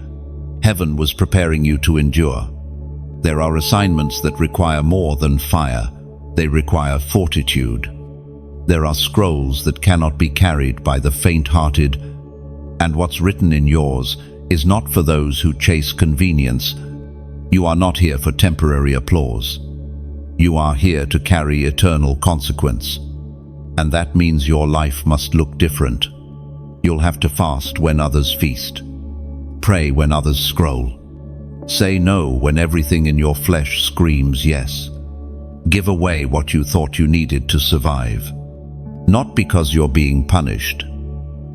Heaven was preparing you to endure. There are assignments that require more than fire. They require fortitude. There are scrolls that cannot be carried by the faint-hearted, and what's written in yours is not for those who chase convenience. You are not here for temporary applause. You are here to carry eternal consequence. And that means your life must look different. You'll have to fast when others feast. Pray when others scroll. Say no when everything in your flesh screams yes. Give away what you thought you needed to survive. Not because you're being punished,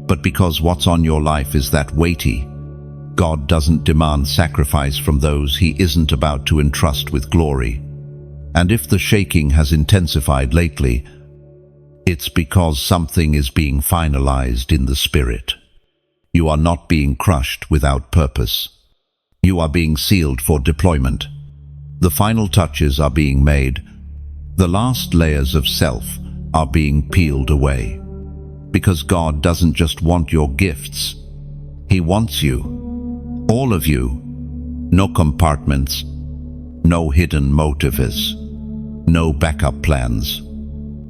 but because what's on your life is that weighty. God doesn't demand sacrifice from those he isn't about to entrust with glory. And if the shaking has intensified lately, it's because something is being finalized in the Spirit. You are not being crushed without purpose. You are being sealed for deployment. The final touches are being made. The last layers of self are being peeled away. Because God doesn't just want your gifts. He wants you. All of you. No compartments. No hidden motives. No backup plans.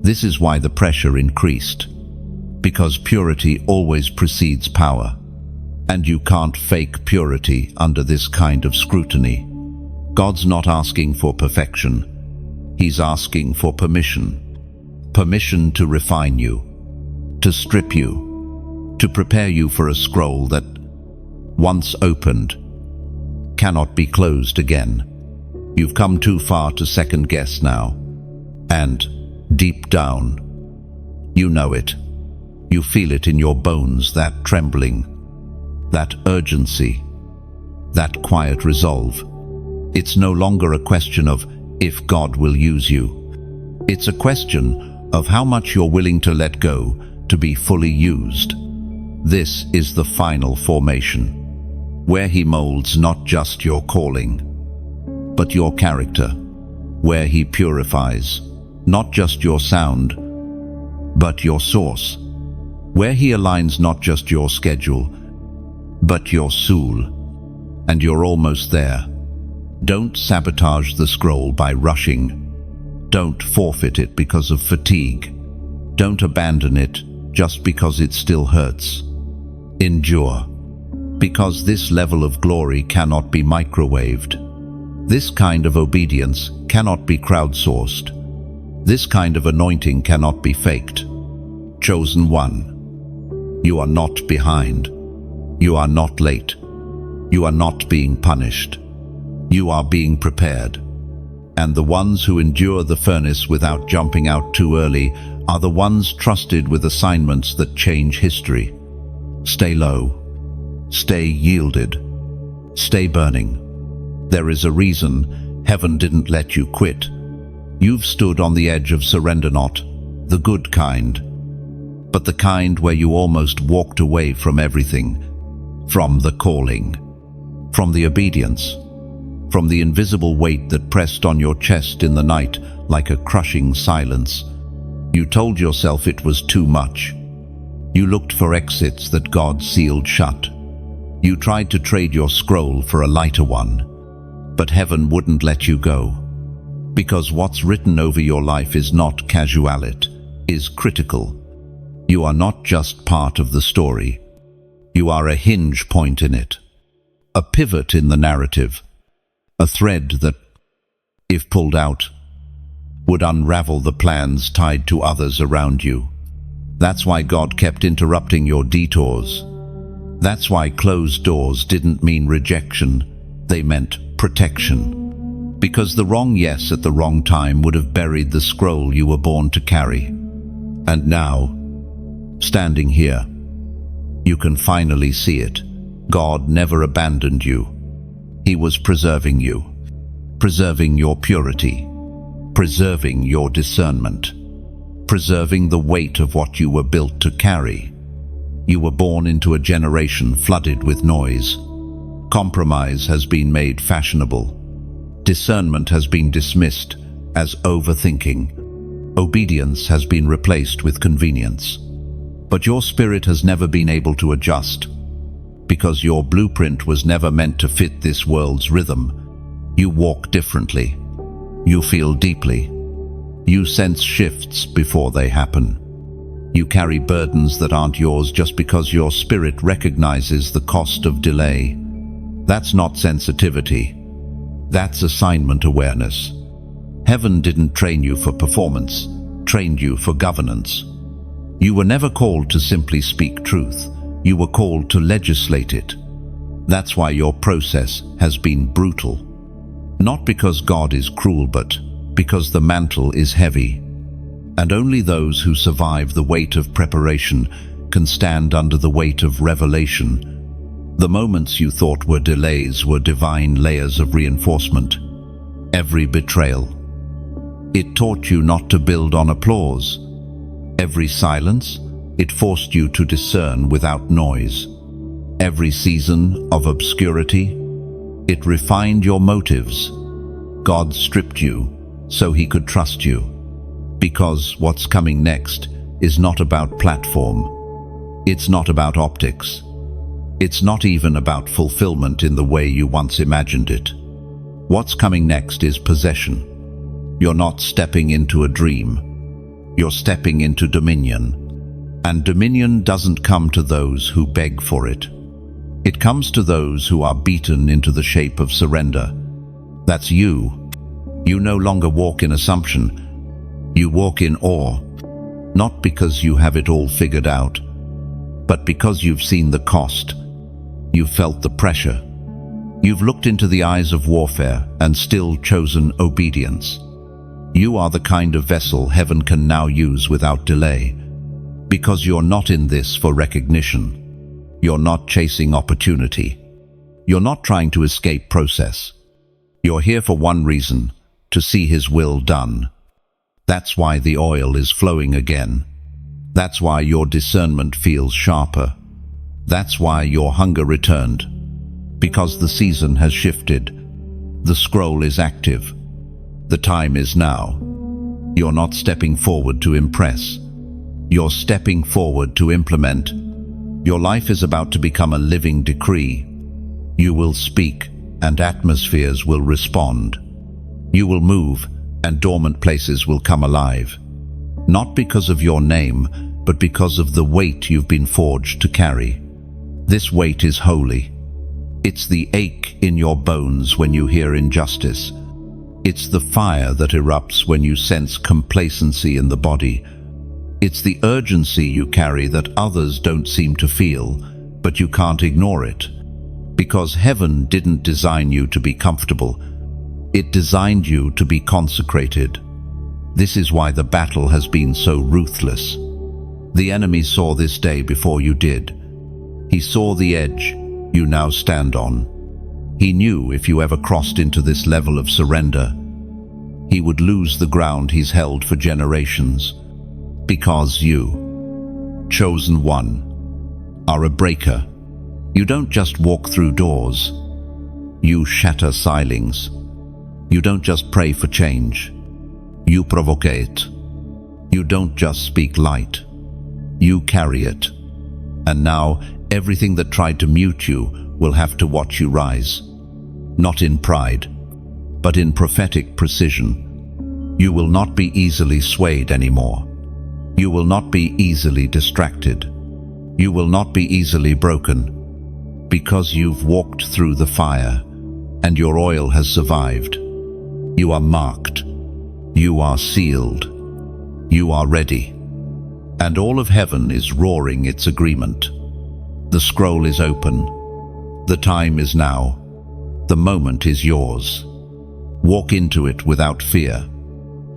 This is why the pressure increased. Because purity always precedes power. And you can't fake purity under this kind of scrutiny. God's not asking for perfection. He's asking for permission. Permission to refine you, to strip you, to prepare you for a scroll that, once opened, cannot be closed again. You've come too far to second guess now. And, deep down, you know it. You feel it in your bones, that trembling, that urgency, that quiet resolve. It's no longer a question of if God will use you. It's a question of how much you're willing to let go to be fully used. This is the final formation, where he molds not just your calling, but your character, where he purifies not just your sound, but your source, where he aligns not just your schedule, but your soul. And you're almost there. Don't sabotage the scroll by rushing. Don't forfeit it because of fatigue. Don't abandon it just because it still hurts. Endure, because this level of glory cannot be microwaved. This kind of obedience cannot be crowdsourced. This kind of anointing cannot be faked. Chosen one, you are not behind. You are not late. You are not being punished. You are being prepared. And the ones who endure the furnace without jumping out too early are the ones trusted with assignments that change history. Stay low. Stay yielded. Stay burning. There is a reason heaven didn't let you quit. You've stood on the edge of surrender, not the good kind, but the kind where you almost walked away from everything, from the calling, from the obedience, from the invisible weight that pressed on your chest in the night like a crushing silence. You told yourself it was too much. You looked for exits that God sealed shut. You tried to trade your scroll for a lighter one, but heaven wouldn't let you go. Because what's written over your life is not casual, it is critical. You are not just part of the story. You are a hinge point in it, a pivot in the narrative, a thread that, if pulled out, would unravel the plans tied to others around you. That's why God kept interrupting your detours. That's why closed doors didn't mean rejection, they meant protection. Because the wrong yes at the wrong time would have buried the scroll you were born to carry. And now, standing here, you can finally see it. God never abandoned you. He was preserving you, preserving your purity, preserving your discernment, preserving the weight of what you were built to carry. You were born into a generation flooded with noise. Compromise has been made fashionable. Discernment has been dismissed as overthinking. Obedience has been replaced with convenience. But your spirit has never been able to adjust, because your blueprint was never meant to fit this world's rhythm. You walk differently. You feel deeply. You sense shifts before they happen. You carry burdens that aren't yours just because your spirit recognizes the cost of delay. That's not sensitivity. That's assignment awareness. Heaven didn't train you for performance, trained you for governance. You were never called to simply speak truth. You were called to legislate it. That's why your process has been brutal. Not because God is cruel, but because the mantle is heavy. And only those who survive the weight of preparation can stand under the weight of revelation. The moments you thought were delays were divine layers of reinforcement. Every betrayal, it taught you not to build on applause. Every silence, it forced you to discern without noise. Every season of obscurity, it refined your motives. God stripped you so He could trust you. Because what's coming next is not about platform. It's not about optics. It's not even about fulfillment in the way you once imagined it. What's coming next is possession. You're not stepping into a dream. You're stepping into dominion. And dominion doesn't come to those who beg for it. It comes to those who are beaten into the shape of surrender. That's you. You no longer walk in assumption. You walk in awe. Not because you have it all figured out, but because you've seen the cost. You've felt the pressure. You've looked into the eyes of warfare and still chosen obedience. You are the kind of vessel heaven can now use without delay. Because you're not in this for recognition. You're not chasing opportunity. You're not trying to escape process. You're here for one reason, to see His will done. That's why the oil is flowing again. That's why your discernment feels sharper. That's why your hunger returned. Because the season has shifted. The scroll is active. The time is now. You're not stepping forward to impress. You're stepping forward to implement. Your life is about to become a living decree. You will speak, and atmospheres will respond. You will move, and dormant places will come alive. Not because of your name, but because of the weight you've been forged to carry. This weight is holy. It's the ache in your bones when you hear injustice. It's the fire that erupts when you sense complacency in the body. It's the urgency you carry that others don't seem to feel, but you can't ignore it. Because heaven didn't design you to be comfortable. It designed you to be consecrated. This is why the battle has been so ruthless. The enemy saw this day before you did. He saw the edge you now stand on. He knew if you ever crossed into this level of surrender, he would lose the ground he's held for generations. Because you, chosen one, are a breaker. You don't just walk through doors. You shatter ceilings. You don't just pray for change. You provocate. You don't just speak light. You carry it. And now, everything that tried to mute you will have to watch you rise. Not in pride, but in prophetic precision. You will not be easily swayed anymore. You will not be easily distracted. You will not be easily broken, because you've walked through the fire, and your oil has survived. You are marked. You are sealed. You are ready. And all of heaven is roaring its agreement. The scroll is open. The time is now. The moment is yours. Walk into it without fear,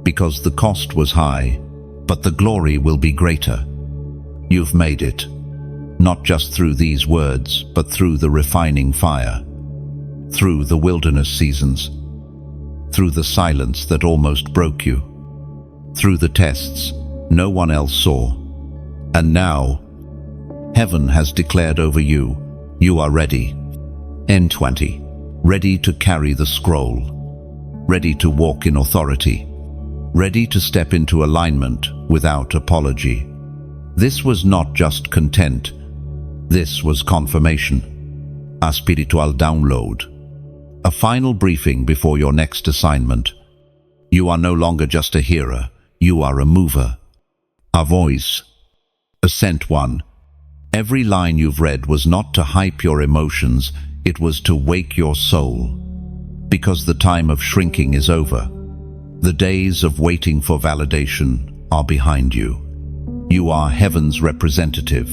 because the cost was high, but the glory will be greater. You've made it, not just through these words, but through the refining fire, through the wilderness seasons, through the silence that almost broke you, through the tests no one else saw. And now, heaven has declared over you, you are ready. N20, ready to carry the scroll, ready to walk in authority, ready to step into alignment without apology. This was not just content, this was confirmation, a spiritual download, a final briefing before your next assignment. You are no longer just a hearer, you are a mover, a voice, a sent one. Every line you've read was not to hype your emotions, it was to wake your soul. Because the time of shrinking is over. The days of waiting for validation are behind you. You are heaven's representative,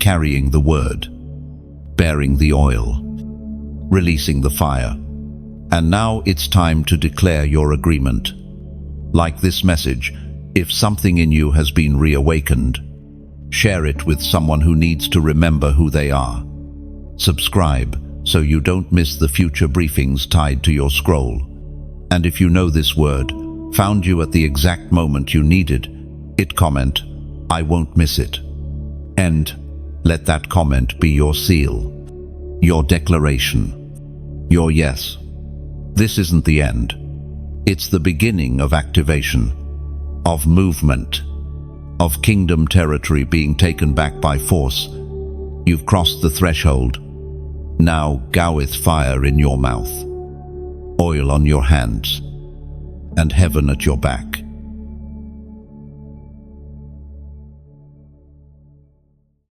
carrying the word, bearing the oil, releasing the fire. And now it's time to declare your agreement. Like this message, if something in you has been reawakened, share it with someone who needs to remember who they are. Subscribe so you don't miss the future briefings tied to your scroll. And if you know this word found you at the exact moment you needed it, comment, "I won't miss it." And let that comment be your seal, your declaration, your yes. This isn't the end. It's the beginning of activation, of movement, of kingdom territory being taken back by force. You've crossed the threshold. Now go with fire in your mouth, oil on your hands, and heaven at your back.